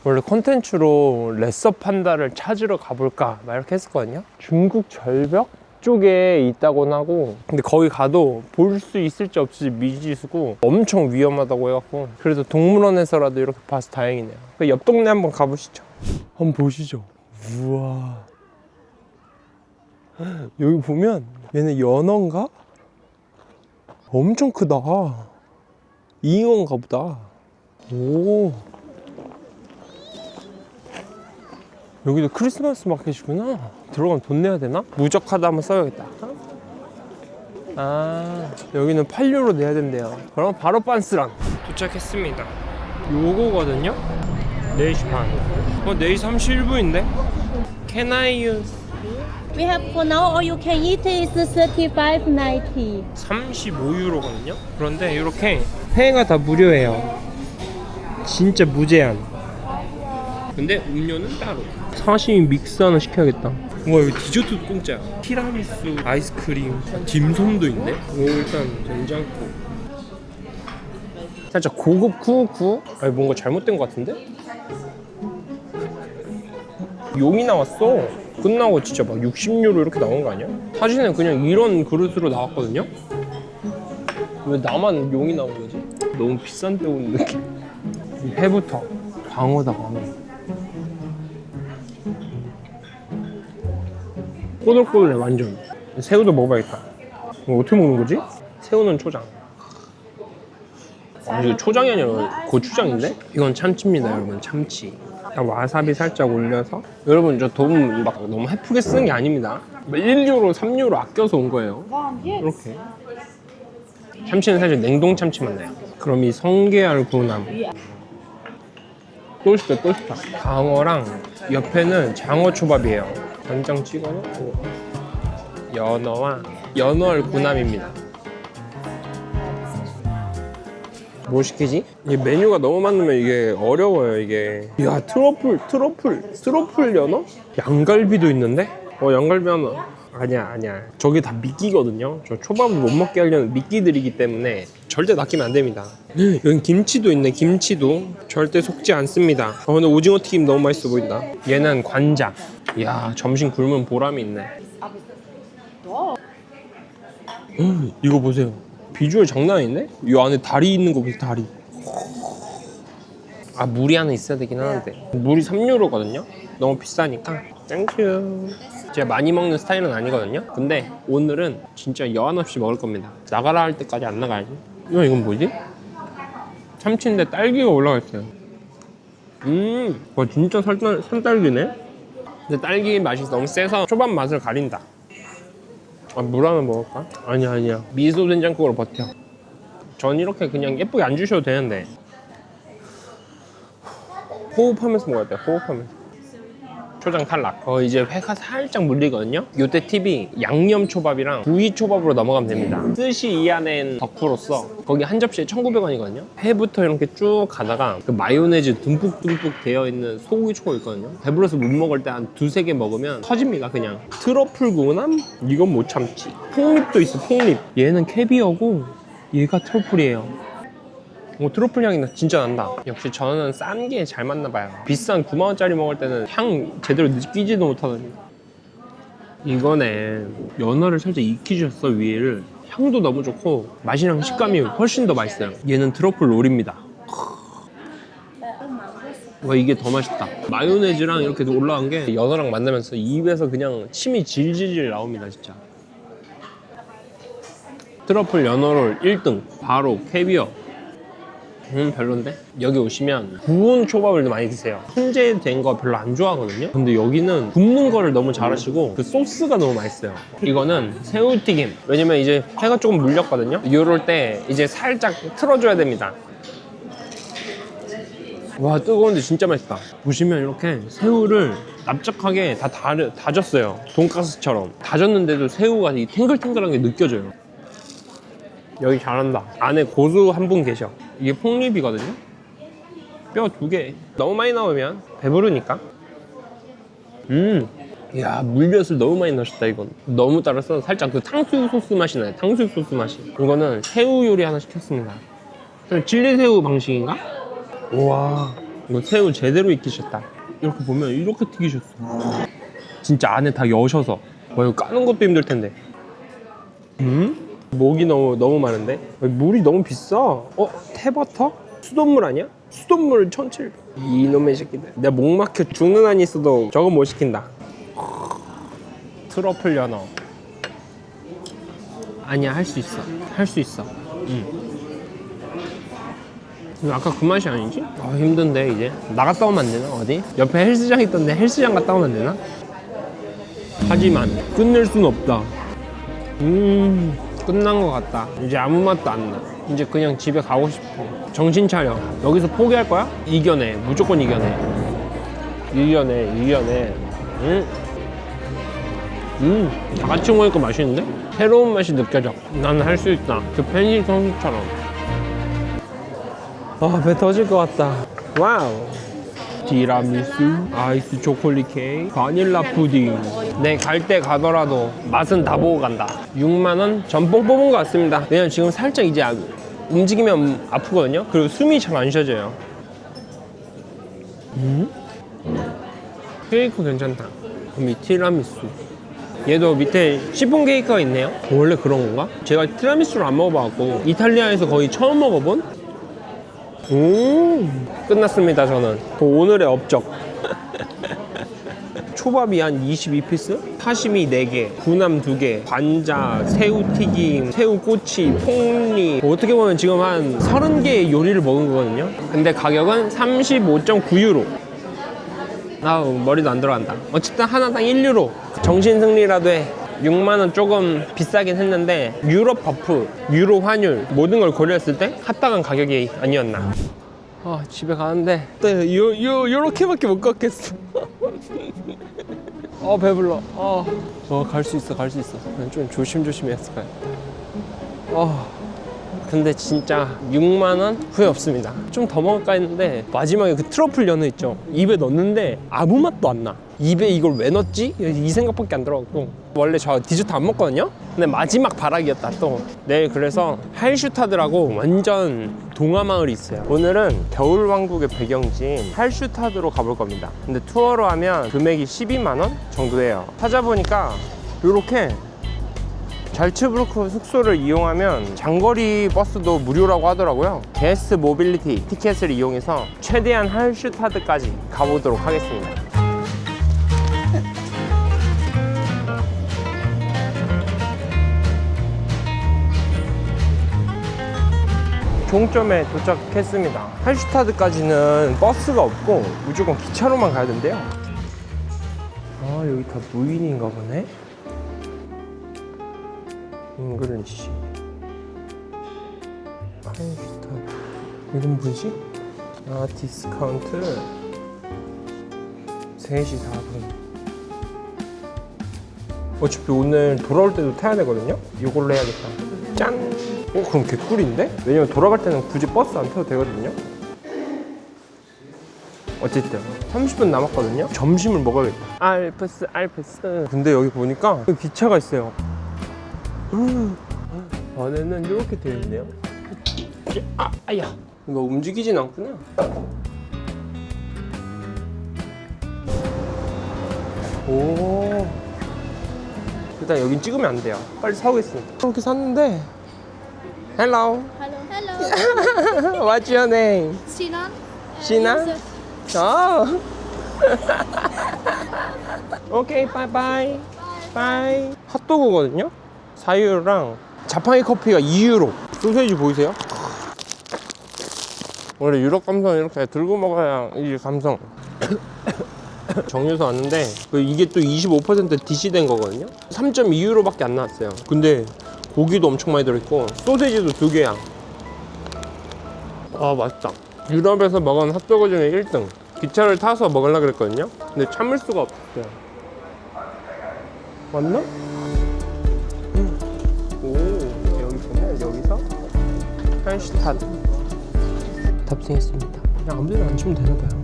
Speaker 1: 원래 콘텐츠로 레서 판다를 찾으러 가볼까 막 이렇게 했었거든요. 중국 절벽 쪽에 있다곤 하고, 근데 거기 가도 볼 수 있을지 없을지 미지수고 엄청 위험하다고 해갖고, 그래도 동물원에서라도 이렇게 봐서 다행이네요. 옆 동네 한번 가보시죠. 한번 보시죠. 우와. 여기 보면 얘네 연어인가? 엄청 크다. 잉어인가 보다. 오. 여기도 크리스마스 마켓이구나. 들어가면 돈 내야 되나? 무적카드 한번 써야겠다. 여기는 8유로 내야 된대요. 그럼 바로 빤스랑 도착했습니다. 요거거든요? 4시 반. 4시 31분인데? Can I use?
Speaker 3: We have for now, or you can eat it. It's 35.90.
Speaker 1: 35유로거든요? 그런데 이렇게 회가 다 무료예요. 진짜 무제한. 근데 음료는 따로. 사시미 믹스 하나 시켜야겠다. 와, 여기 디저트도 공짜야. 티라미수, 아이스크림, 딤섬도 있네. 오, 일단 된장국. 살짝 고급 쿠쿠? 아니, 뭔가 잘못된 것 같은데? 용이 나왔어. 끝나고 진짜 막 60유로 이렇게 나온 거 아니야? 사진은 그냥 이런 그릇으로 나왔거든요? 왜 나만 용이 나온 거지? 너무 비싼 데 온 느낌. 이 회부터. 광어다, 광어. 꼬들꼬들해, 완전. 새우도 먹어봐야겠다. 이거 어떻게 먹는 거지? 새우는 초장. 아, 이거 초장이 아니라 고추장인데? 이건 참치입니다, 여러분. 참치. 와사비 살짝 올려서. 여러분, 저 돈 막 너무 헤프게 쓰는 게 아닙니다. 1유로, 3유로 아껴서 온 거예요. 이렇게. 참치는 사실 냉동 참치만 나요. 그럼 이 성게알 구남. 또 싶다, 또 싶다. 광어랑 옆에는 장어 초밥이에요. 간장 찍어놓고 연어와 연어알 구남입니다. 뭐 시키지? 이 메뉴가 너무 많으면 이게 어려워요, 이게. 야, 트러플 연어? 양갈비도 있는데? 양갈비 하나. 아니야. 저게 다 미끼거든요. 저 초밥을 못 먹게 하려는 미끼들이기 때문에 절대 낚이면 안 됩니다. 여기 김치도 있네, 김치도. 절대 속지 않습니다. 근데 오징어 튀김 너무 맛있어 보인다. 얘는 관자. 이야, 점심 굶은 보람이 있네. 이거 보세요. 비주얼 장난 아닌데? 이 안에 다리 있는 거 보세요, 다리. 아, 물이 하나 있어야 되긴 하는데. 물이 3유로거든요? 너무 비싸니까. 땡큐. 제가 많이 먹는 스타일은 아니거든요? 근데 오늘은 진짜 여한 없이 먹을 겁니다. 나가라 할 때까지 안 나가야지. 이건 뭐지? 참치인데 딸기가 올라가 있어요. 와, 진짜 산딸기네? 근데 딸기 맛이 너무 세서 초밥 맛을 가린다. 아, 물 하나 먹을까? 아니야. 미소 된장국으로 버텨. 전 이렇게 그냥 예쁘게 안 주셔도 되는데. 호흡하면서 먹어야 돼, 호흡하면서. 초장 탈락. 이제 회가 살짝 물리거든요? 요때 팁이 양념 초밥이랑 구이 초밥으로 넘어가면 됩니다. 스시 이안엔 덕후로서 거기 한 접시에 1,900원이거든요? 회부터 이렇게 쭉 가다가 그 마요네즈 듬뿍듬뿍 되어 있는 소고기 초밥 있거든요? 배불러서 못 먹을 때 한 2-3개 먹으면 터집니다, 그냥. 트러플 구남? 이건 못 참지. 폭립도 있어, 폭립. 얘는 캐비어고 얘가 트러플이에요. 트러플 향이 진짜 난다. 역시 저는 싼 게 잘 맞나 봐요. 비싼 9만원짜리 먹을 때는 향 제대로 느끼지도 못하더니. 이거네. 연어를 살짝 익히셨어, 위에를. 향도 너무 좋고 맛이랑 식감이 훨씬 더 맛있어요. 얘는 트러플 롤입니다. 와, 이게 더 맛있다. 마요네즈랑 이렇게 올라간 게 연어랑 만나면서 입에서 그냥 침이 질질질 나옵니다, 진짜. 트러플 연어롤 1등. 바로 캐비어. 별론데? 여기 오시면 구운 초밥을 많이 드세요. 훈제된 거 별로 안 좋아하거든요? 근데 여기는 굽는 거를 너무 잘하시고 그 소스가 너무 맛있어요. 이거는 새우튀김. 왜냐면 이제 회가 조금 물렸거든요? 이럴 때 이제 살짝 틀어줘야 됩니다. 와, 뜨거운데 진짜 맛있다. 보시면 이렇게 새우를 납작하게 다 다졌어요. 돈가스처럼. 다졌는데도 새우가 이 탱글탱글한 게 느껴져요. 여기 잘한다. 안에 고수 한 분 계셔. 이게 폭립이거든요? 뼈 2개. 너무 많이 넣으면 배부르니까. 이야, 물엿을 너무 많이 넣으셨다, 이건. 너무 따라서 살짝 그 탕수육 소스 맛이 나요. 탕수육 소스 맛이. 이거는 새우 요리 하나 시켰습니다. 칠리새우 방식인가? 우와, 이거 새우 제대로 익히셨다. 이렇게 보면 이렇게 튀기셨어. 진짜 안에 다 여셔서. 와, 이거 까는 것도 힘들 텐데. 목이 너무 많은데? 물이 너무 비싸. 태버터? 수돗물 아니야? 수돗물 1,700. 이놈의 새끼들. 내가 목 막혀 죽는 한이 있어도 저거 못 시킨다. 트러플 연어. 아니야, 할 수 있어. 할 수 있어. 아까 그 맛이 아니지? 힘든데 이제. 나갔다 오면 안 되나? 어디? 옆에 헬스장 있던데 헬스장 갔다 오면 안 되나? 하지만 끝낼 순 없다. 끝난 것 같다. 이제 아무 맛도 안 나. 이제 그냥 집에 가고 싶어. 정신 차려. 여기서 포기할 거야? 이겨내. 무조건 이겨내. 이겨내. 다 같이 먹으니까 맛있는데? 새로운 맛이 느껴져. 나는 할 수 있다. 그 펜시 선수처럼. 아, 배 터질 것 같다. 와우. 티라미수, 아이스 초콜릿 케이크, 바닐라 푸딩. 네, 갈 때 가더라도 맛은 다 보고 간다. 6만 원 전뽕 뽑은 것 같습니다. 왜냐면 지금 살짝 이제 움직이면 아프거든요. 그리고 숨이 잘 안 쉬어져요. 케이크 괜찮다. 그럼 이 티라미수. 얘도 밑에 시폰 케이크가 있네요. 원래 그런 건가? 제가 티라미수를 안 먹어봐갖고 이탈리아에서 거의 처음 먹어본? 끝났습니다. 저는 오늘의 업적. 초밥이 한 22피스? 사시미 4개, 구남 2개, 관자, 새우튀김, 새우꼬치, 폭리. 어떻게 보면 지금 한 30개의 요리를 먹은 거거든요. 근데 가격은 35.9유로. 아우, 머리도 안 들어간다. 어쨌든 하나당 1유로. 정신승리라도 해. 6만원 조금 비싸긴 했는데 유로 버프, 유로 환율 모든 걸 고려했을 때 합당한 가격이 아니었나. 아, 집에 가는데 요렇게밖에 못 걷겠어. 배불러. 갈 수 있어. 좀 조심조심 했을 거야. 근데 진짜 6만원 후회 없습니다. 좀 더 먹을까 했는데 마지막에 그 트러플 연어 있죠? 입에 넣었는데 아무 맛도 안 나. 입에 이걸 왜 넣었지? 이 생각밖에 안 들어갔고. 원래 저 디저트 안 먹거든요? 근데 마지막 발악이었다 또. 내일 그래서 할슈타드라고 완전 동화마을이 있어요. 오늘은 겨울왕국의 배경지인 할슈타드로 가볼 겁니다. 근데 투어로 하면 금액이 12만원 정도 해요. 찾아보니까 요렇게 잘츠부르크 숙소를 이용하면 장거리 버스도 무료라고 하더라고요. 게스트 모빌리티 티켓을 이용해서 최대한 할슈타드까지 가보도록 하겠습니다. 종점에 도착했습니다. 할슈타드까지는 버스가 없고 무조건 기차로만 가야 된대요. 여기 다 무인인가 보네. 잉글리시 할슈타드. 이건 뭐지? 디스카운트 3시 4분. 어차피 오늘 돌아올 때도 타야 되거든요? 이걸로 해야겠다. 짠! 그럼 개꿀인데? 왜냐면 돌아갈 때는 굳이 버스 안 타도 되거든요? 어쨌든 30분 남았거든요? 점심을 먹어야겠다. 알프스. 근데 여기 보니까 기차가 있어요. 안에는 이렇게 되어 있네요. 아야, 이거 움직이진 않구나. 오, 일단 여긴 찍으면 안 돼요. 빨리 사오겠습니다. 이렇게 샀는데. Hello.
Speaker 4: Hello.
Speaker 1: What's your name?
Speaker 4: Sina.
Speaker 1: Sina? 오케이, 바이바이. 바이. 핫도그거든요? 4유로랑 자판기 커피가 2유로. 소세지 보이세요? 원래 유럽 감성 이렇게 들고 먹어야 이 감성. 정류소 왔는데 이게 또 25% DC된 거거든요. 3.2유로밖에 안 나왔어요. 근데 고기도 엄청 많이 들어있고 소세지도 2개야. 맛있다. 유럽에서 먹은 핫도그 중에 1등. 기차를 타서 먹으려고 그랬거든요. 근데 참을 수가 없었어요. 맞나? 여기 보면 여기서 할슈타드 탑승했습니다. 그냥 아무데나 앉으면 되나봐요.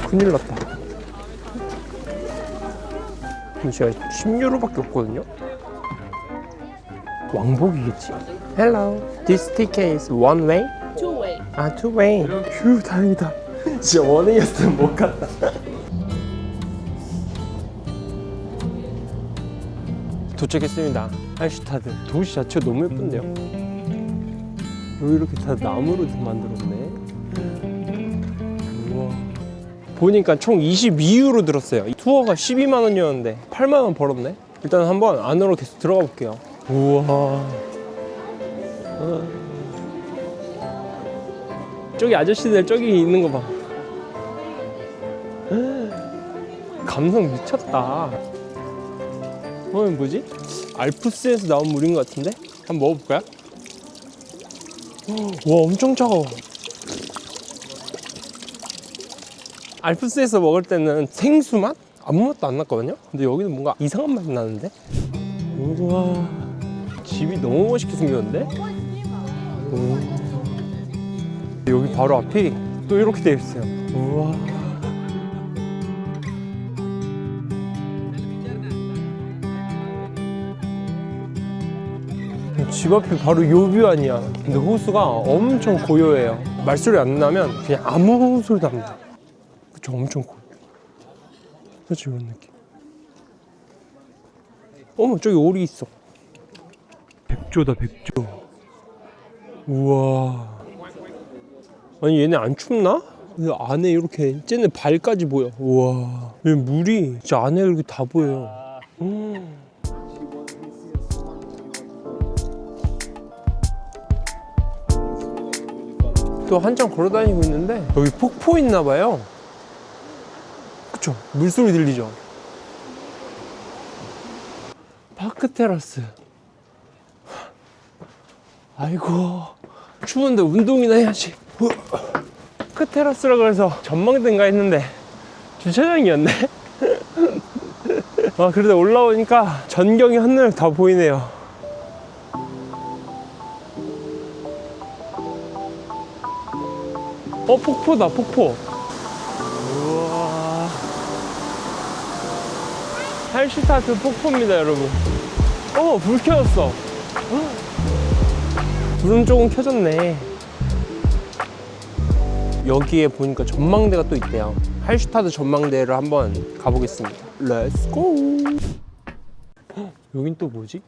Speaker 1: 큰일 났다. 제가 10유로밖에 없거든요. 왕복이겠지? Hello. This ticket is one way?
Speaker 4: Two way.
Speaker 1: two way. 휴, 다행이다. 진짜 원웨이였으면 못 갔다. 도착했습니다. 할슈타드. 도시 자체가 너무 예쁜데요? 여기 이렇게 다 나무로 만들었네. 우와. 보니까 총 22유로 들었어요. 투어가 12만 원이었는데 8만 원 벌었네. 일단 한번 안으로 계속 들어가 볼게요. 우와. 저기 아저씨들 저기 있는 거 봐. 감성 미쳤다. 뭐지? 알프스에서 나온 물인 것 같은데? 한번 먹어볼까요? 와, 엄청 차가워. 알프스에서 먹을 때는 생수 맛? 아무 맛도 안 났거든요? 근데 여기는 뭔가 이상한 맛이 나는데? 우와, 집이 너무 멋있게 생겼는데? 여기 바로 앞이 또 이렇게 되어 있어요. 우와. 집 앞이 바로 요 뷰 아니야. 근데 호수가 엄청 고요해요. 말소리 안 나면 그냥 아무 소리도 안 나. 그쵸, 엄청 고요. 그렇죠, 이런 느낌. 어머, 저기 오리 있어. 백조다, 백조. 우와. 아니, 얘네 안 춥나? 안에 이렇게 쟤네 발까지 보여. 우와. 얘 물이 진짜 안에 이렇게 다 보여요. 또 한참 걸어 다니고 있는데 여기 폭포 있나 봐요. 그쵸? 물소리 들리죠? 파크 테라스. 아이고, 추운데 운동이나 해야지. 파크 테라스라 그래서 전망대인가 했는데 주차장이었네. 아, 그래도 올라오니까 전경이 한눈에 다 보이네요. 폭포다, 폭포. 우와. 할슈타트 폭포입니다, 여러분. 불 켜졌어. 불은 조금 켜졌네. 여기에 보니까 전망대가 또 있대요. 할슈타트 전망대를 한번 가보겠습니다. 렛츠고. 여긴 또 뭐지?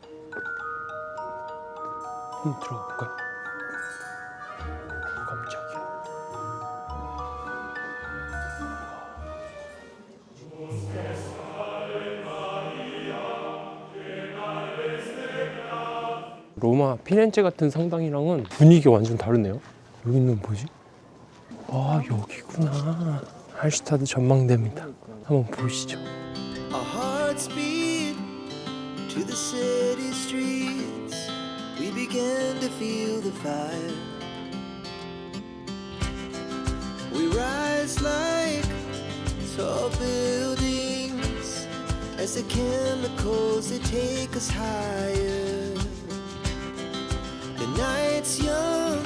Speaker 1: 한번 들어가 볼까요? 깜짝이야. 로마 피렌체 같은 성당이랑은 분위기가 완전 다르네요. 여기는 뭐지? 아, 여기구나. 할슈타트 전망대입니다. 한번 보시죠.
Speaker 5: Our hearts beat to the city streets. We began to feel the fire. We rise like tall buildings as the chemicals they take us higher. The night's young,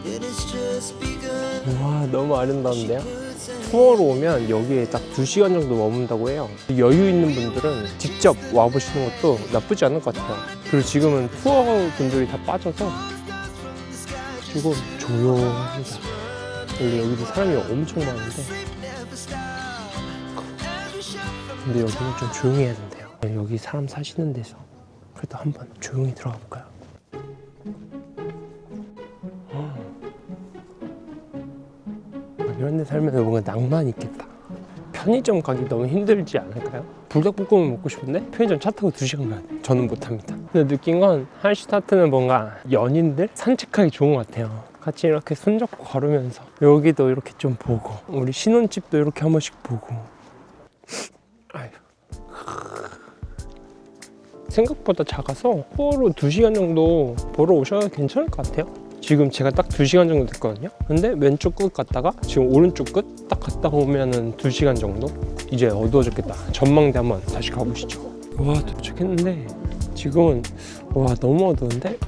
Speaker 5: it has just begun.
Speaker 1: 와, 너무 아름다운데요? 투어로 오면 여기에 딱 2시간 정도 머문다고 해요. 여유 있는 분들은 직접 와보시는 것도 나쁘지 않을 것 같아요. 그리고 지금은 투어 분들이 다 빠져서 지금 조용합니다. 원래 여기도 사람이 엄청 많은데 근데 여기는 좀 조용히 해야 된대요. 여기 사람 사시는 데서 그래도 한번 조용히 들어가 볼까요? 이런 데 살면 뭔가 낭만이 있겠다. 편의점 가기 너무 힘들지 않을까요? 불닭볶음면 먹고 싶은데 편의점 차 타고 2시간 가야 돼. 저는 못합니다. 근데 느낀 건 할슈타트는 뭔가 연인들 산책하기 좋은 것 같아요. 같이 이렇게 손잡고 걸으면서 여기도 이렇게 좀 보고 우리 신혼집도 이렇게 한 번씩 보고. 아휴. 생각보다 작아서 투어로 2시간 정도 보러 오셔도 괜찮을 것 같아요. 지금 제가 딱 2시간 정도 됐거든요. 근데 왼쪽 끝 갔다가 지금 오른쪽 끝 딱 갔다 오면은 2시간 정도? 이제 어두워졌겠다. 전망대 한번 다시 가보시죠. 와, 도착했는데 지금은 와, 너무 어두운데?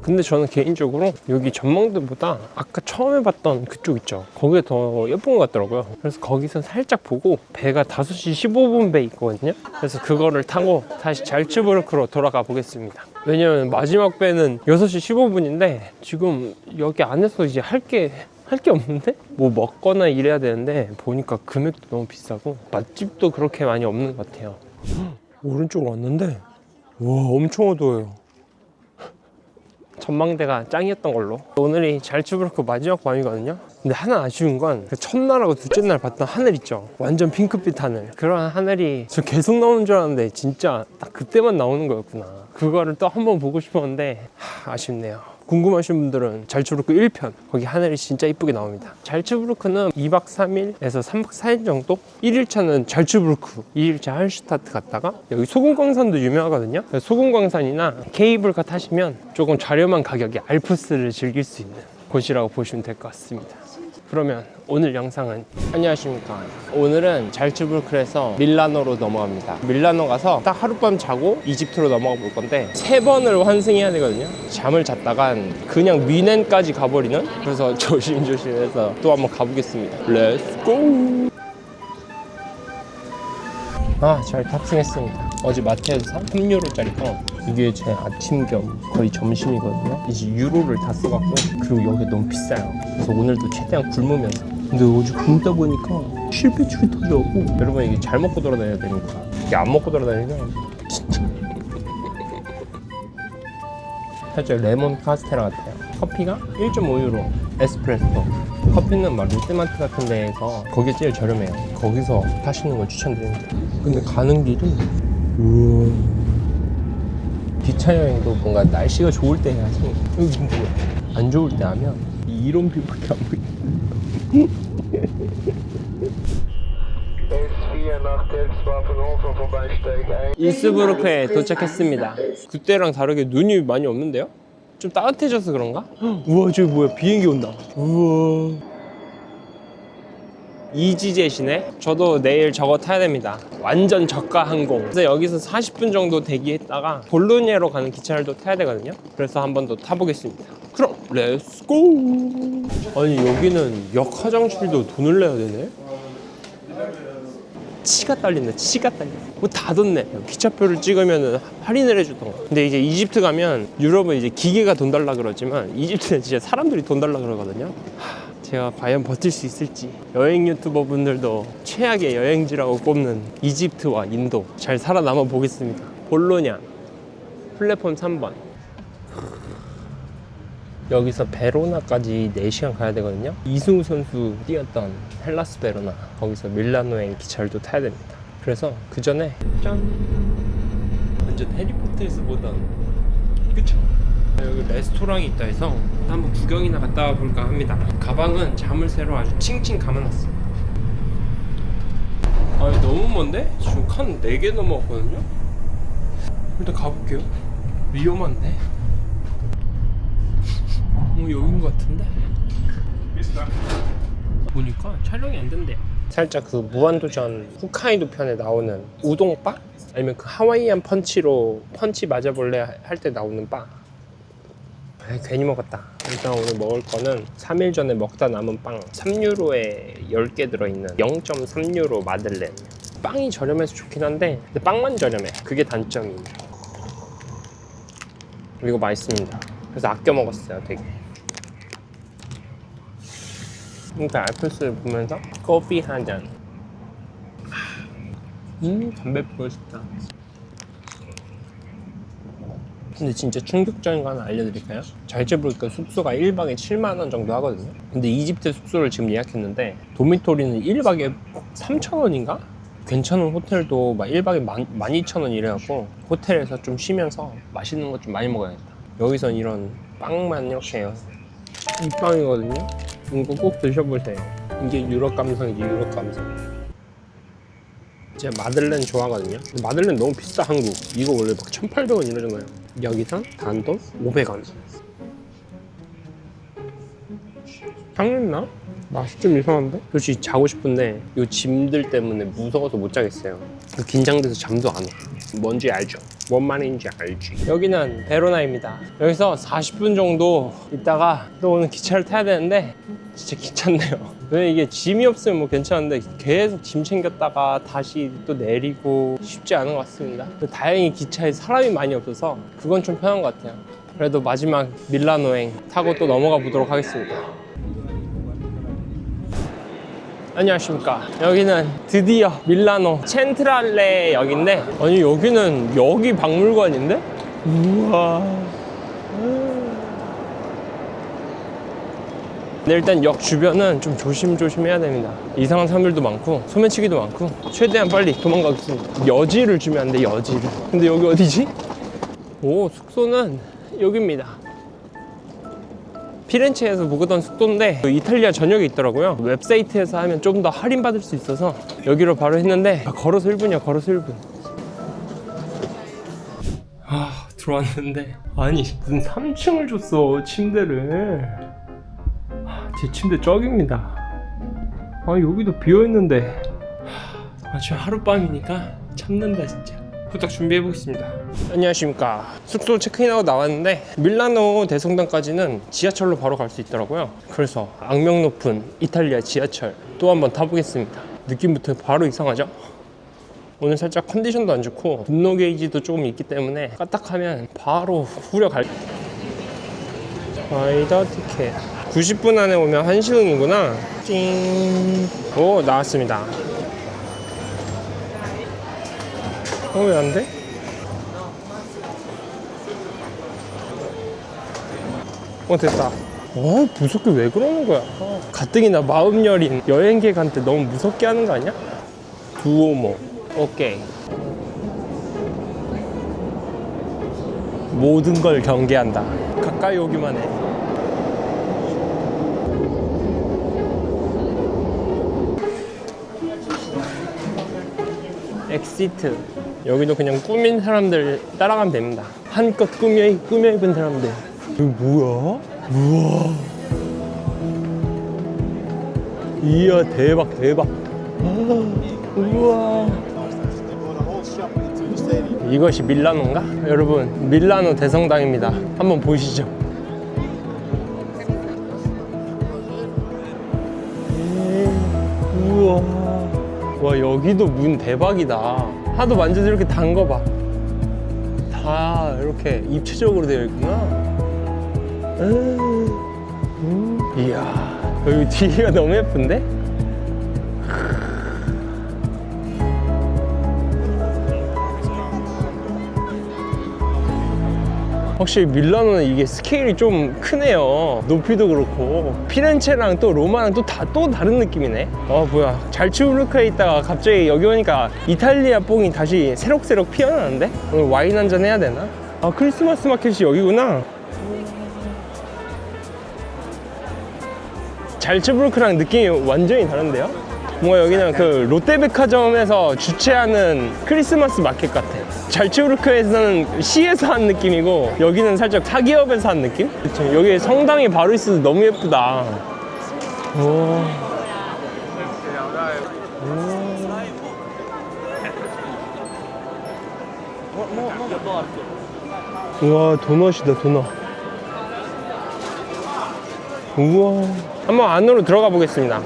Speaker 1: 근데 저는 개인적으로 여기 전망대보다 아까 처음에 봤던 그쪽 있죠? 거기가 더 예쁜 것 같더라고요. 그래서 거기서 살짝 보고 배가 5시 15분 배 있거든요. 그래서 그거를 타고 다시 잘츠부르크로 돌아가 보겠습니다. 왜냐면 마지막 배는 6시 15분인데 지금 여기 안에서 이제 할 게 없는데? 뭐 먹거나 이래야 되는데 보니까 금액도 너무 비싸고 맛집도 그렇게 많이 없는 것 같아요. 오른쪽으로 왔는데 와, 엄청 어두워요. 전망대가 짱이었던 걸로. 오늘이 잘츠부르크 마지막 밤이거든요. 근데 하나 아쉬운 건 그 첫날하고 둘째 날 봤던 하늘 있죠. 완전 핑크빛 하늘. 그런 하늘이 저 계속 나오는 줄 알았는데 진짜 딱 그때만 나오는 거였구나. 그거를 또 한번 보고 싶었는데 아쉽네요. 궁금하신 분들은 잘츠부르크 1편 거기 하늘이 진짜 이쁘게 나옵니다. 잘츠부르크는 2박 3일에서 3박 4일 정도? 1일차는 잘츠부르크 2일차 할슈타트 갔다가 여기 소금광산도 유명하거든요. 소금광산이나 케이블카 타시면 조금 저렴한 가격에 알프스를 즐길 수 있는 곳이라고 보시면 될 것 같습니다. 그러면 오늘 영상은 안녕하십니까. 오늘은 잘츠부르크에서 밀라노로 넘어갑니다. 밀라노 가서 딱 하룻밤 자고 이집트로 넘어가 볼 건데 3번을 환승해야 되거든요. 잠을 잤다간 그냥 미넨까지 가버리는. 그래서 조심조심해서 또 한번 가보겠습니다. 렛츠고. 잘 탑승했습니다. 어제 마트에서 산 3유로짜리 거. 이게 제 아침 겸 거의 점심이거든요. 이제 유로를 다 써갖고, 그리고 여기 너무 비싸요. 그래서 오늘도 최대한 굶으면서. 근데 어제 굶다 보니까 실패축이 터져갖고. 여러분 이게 잘 먹고 돌아다녀야 되니까. 이게 안 먹고 돌아다니면 진짜 살짝 레몬 카스테라 같아요. 커피가 1.5유로 에스프레소. 커피는 막 롯데마트 같은 데에서 거기에 제일 저렴해요. 거기서 타시는 걸 추천드립니다. 근데 가는 길이 기차 여행도 뭔가 날씨가 좋을 때 해야지. 여기 뭐야? 안 좋을 때 하면 이런 뷰밖에 안 보이네. 인스부르크에 도착했습니다. 그때랑 다르게 눈이 많이 없는데요? 좀 따뜻해져서 그런가? 우와, 저기 뭐야? 비행기 온다. 우와. 이지젯이네. 저도 내일 저거 타야 됩니다. 완전 저가 항공. 그래서 여기서 40분 정도 대기했다가 볼로냐로 가는 기차를 또 타야 되거든요. 그래서 한 번 더 타보겠습니다. 그럼 렛츠고. 아니 여기는 역 화장실도 돈을 내야 되네. 치가 딸린다. 치가 딸려. 뭐 다 뒀네. 기차표를 찍으면 할인을 해주던가. 근데 이제 이집트 가면, 유럽은 이제 기계가 돈 달라 그러지만 이집트는 진짜 사람들이 돈 달라 그러거든요. 제가 과연 버틸 수 있을지. 여행 유튜버 분들도 최악의 여행지라고 꼽는 이집트와 인도, 잘 살아남아 보겠습니다. 볼로냐 플랫폼 3번. 여기서 베로나까지 4시간 가야 되거든요. 이승우 선수 뛰었던 헬라스 베로나, 거기서 밀라노행 기차를 또 타야 됩니다. 그래서 그 전에 짠! 완전 해리포터에서 보던, 그쵸? 여기 레스토랑이 있다 해서 한번 구경이나 갔다 와 볼까 합니다. 가방은 자물쇠로 아주 칭칭 감아놨어요. 너무 먼데? 지금 칸 4개 넘어왔거든요? 일단 가볼게요. 위험한데? 여긴 것 같은데? 보니까 촬영이 안 된대요. 살짝 그 무한도전 홋카이도 편에 나오는 우동바? 아니면 그 하와이안 펀치로 펀치 맞아볼래 할 때 나오는 바. 괜히 먹었다. 일단 오늘 먹을 거는 3일 전에 먹다 남은 빵 3유로에 10개 들어있는 0.3유로 마들렌. 빵이 저렴해서 좋긴 한데 근데 빵만 저렴해. 그게 단점이에요. 이거 맛있습니다. 그래서 아껴 먹었어요. 되게. 그러니까 알프스를 보면서 커피 한 잔. 담배 피고 싶다. 근데 진짜 충격적인 거 하나 알려드릴까요? 잘츠부르크 숙소가 1박에 7만 원 정도 하거든요. 근데 이집트 숙소를 지금 예약했는데 도미토리는 1박에 3,000원인가? 괜찮은 호텔도 막 1박에 12,000원 이래갖고 호텔에서 좀 쉬면서 맛있는 거 좀 많이 먹어야겠다. 여기선 이런 빵만 이렇게 해요. 이 빵이거든요. 이거 꼭 드셔보세요. 이게 유럽 감성이지, 유럽 감성. 제가 마들렌 좋아하거든요. 근데 마들렌 너무 비싸, 한국. 이거 원래 막 1,800원 이러잖아요. 여기서 단돈 500원. 상했나? 맛이 좀 이상한데? 솔직히 자고 싶은데 이 짐들 때문에 무서워서 못 자겠어요. 긴장돼서 잠도 안 와. 뭔지 알죠? 뭔 말인지 알지? 여기는 베로나입니다. 여기서 40분 정도 있다가 또 오늘 기차를 타야 되는데 진짜 귀찮네요. 왜 이게 짐이 없으면 뭐 괜찮은데 계속 짐 챙겼다가 다시 또 내리고 쉽지 않은 것 같습니다. 다행히 기차에 사람이 많이 없어서 그건 좀 편한 것 같아요. 그래도 마지막 밀라노행 타고 또 넘어가 보도록 하겠습니다. 안녕하십니까. 여기는 드디어 밀라노 첸트랄레 역인데, 아니 여기는 여기 박물관인데? 우와. 근데 일단 역 주변은 좀 조심해야 됩니다. 이상한 사람들도 많고 소매치기도 많고 최대한 빨리 도망가겠습니다. 여지를 주면 안 돼, 여지를. 근데 여기 어디지? 오, 숙소는 여기입니다. 피렌체에서 묵었던 숙소인데 이탈리아 전역에 있더라고요. 웹사이트에서 하면 좀 더 할인받을 수 있어서 여기로 바로 했는데 걸어서 1분이야, 걸어서 1분. 들어왔는데 아니 무슨 3층을 줬어, 침대를. 제 침대 쩍입니다. 여기도 비어있는데 지금 하룻밤이니까 참는다 진짜. 후딱 준비해보겠습니다. 안녕하십니까. 숙소 체크인하고 나왔는데 밀라노 대성당까지는 지하철로 바로 갈 수 있더라고요. 그래서 악명 높은 이탈리아 지하철 또 한번 타보겠습니다. 느낌부터 바로 이상하죠? 오늘 살짝 컨디션도 안 좋고 분노 게이지도 조금 있기 때문에 까딱하면 바로 후려 갈. 라이더 티켓 90분 안에 오면 한시흥이구나. 찡. 오, 나왔습니다. 왜 안 돼? 됐다. 무섭게 왜 그러는 거야? 가뜩이나 마음 여린 여행객한테 너무 무섭게 하는 거 아니야? 두오모. 오케이. 모든 걸 경계한다. 가까이 오기만 해. 엑시트. 여기도 그냥 꾸민 사람들 따라가면 됩니다. 한껏 꾸며 입은 사람들. 여기 뭐야? 우와. 이야, 대박. 우와. 이것이 밀라노인가? 여러분, 밀라노 대성당입니다. 한번 보시죠. 우와. 와, 여기도 문 대박이다. 하도 만져도 이렇게 단 거 봐. 다 이렇게 입체적으로 되어 있구나. 이야, 여기 뒤가 너무 예쁜데? 확실히 밀라노는 이게 스케일이 좀 크네요. 높이도 그렇고. 피렌체랑 또 로마랑 또 다른 느낌이네. 뭐야, 잘츠부르크에 있다가 갑자기 여기 오니까 이탈리아 뽕이 다시 새록새록 피어나는데? 오늘 와인 한잔 해야 되나? 크리스마스 마켓이 여기구나. 잘츠부르크랑 느낌이 완전히 다른데요? 뭔가 여기는 그 롯데백화점에서 주최하는 크리스마스 마켓 같아. 잘츠부르크에서는 시에서 한 느낌이고 여기는 살짝 사기업에서 한 느낌? 그쵸? 여기 성당이 바로 있어서 너무 예쁘다. 우와, 도넛이다, 도넛. 우와. 한번 안으로 들어가 보겠습니다.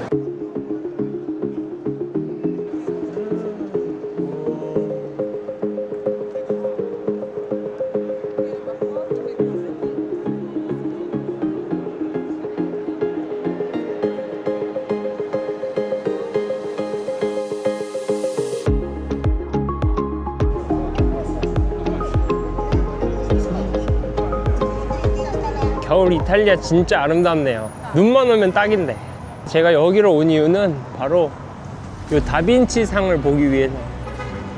Speaker 1: 겨울 이탈리아 진짜 아름답네요. 눈만 오면 딱인데. 제가 여기로 온 이유는 바로 이 다빈치 상을 보기 위해서.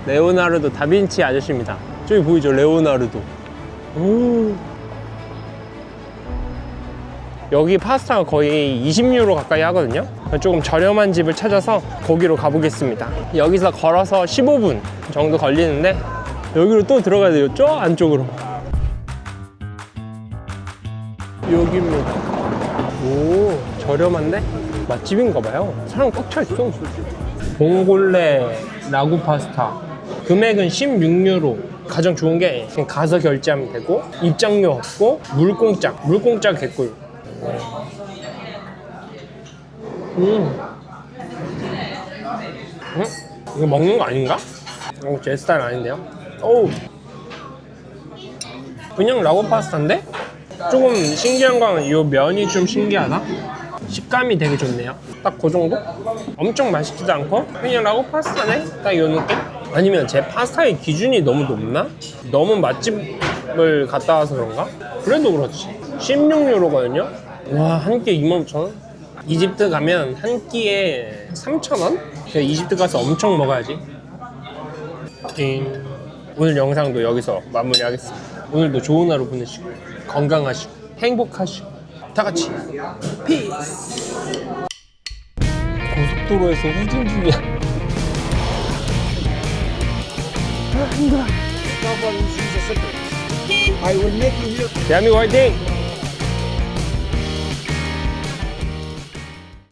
Speaker 1: 레오나르도 다빈치 아저씨입니다. 저기 보이죠? 레오나르도. 여기 파스타가 거의 20유로 가까이 하거든요. 조금 저렴한 집을 찾아서 거기로 가보겠습니다. 여기서 걸어서 15분 정도 걸리는데 여기로 또 들어가야 돼요. 저 안쪽으로. 여기입니다. 오, 저렴한데? 맛집인가봐요. 사람 꽉 차있어. 봉골레 라구 파스타. 금액은 16유로. 가장 좋은 게 그냥 가서 결제하면 되고 입장료 없고 물 공짜 개꿀. 이거 먹는 거 아닌가? 제 스타일 아닌데요? 오, 그냥 라구 파스타인데? 조금 신기한 건 이 면이 좀 신기하다? 식감이 되게 좋네요. 딱 그 정도? 엄청 맛있지도 않고 그냥 라구 파스타네? 딱 이 느낌? 아니면 제 파스타의 기준이 너무 높나? 너무 맛집을 갔다 와서 그런가? 그래도 그렇지. 16유로거든요? 와, 한 끼 25,000원? 이집트 가면 한 끼에 3,000원? 이집트 가서 엄청 먹어야지. 오늘 영상도 여기서 마무리하겠습니다. 오늘도 좋은 하루 보내시고 건강하시고 행복하시고 다 같이 피스. 고속도로에서 후진 중이야. 힘들어. 대한민국 화이팅!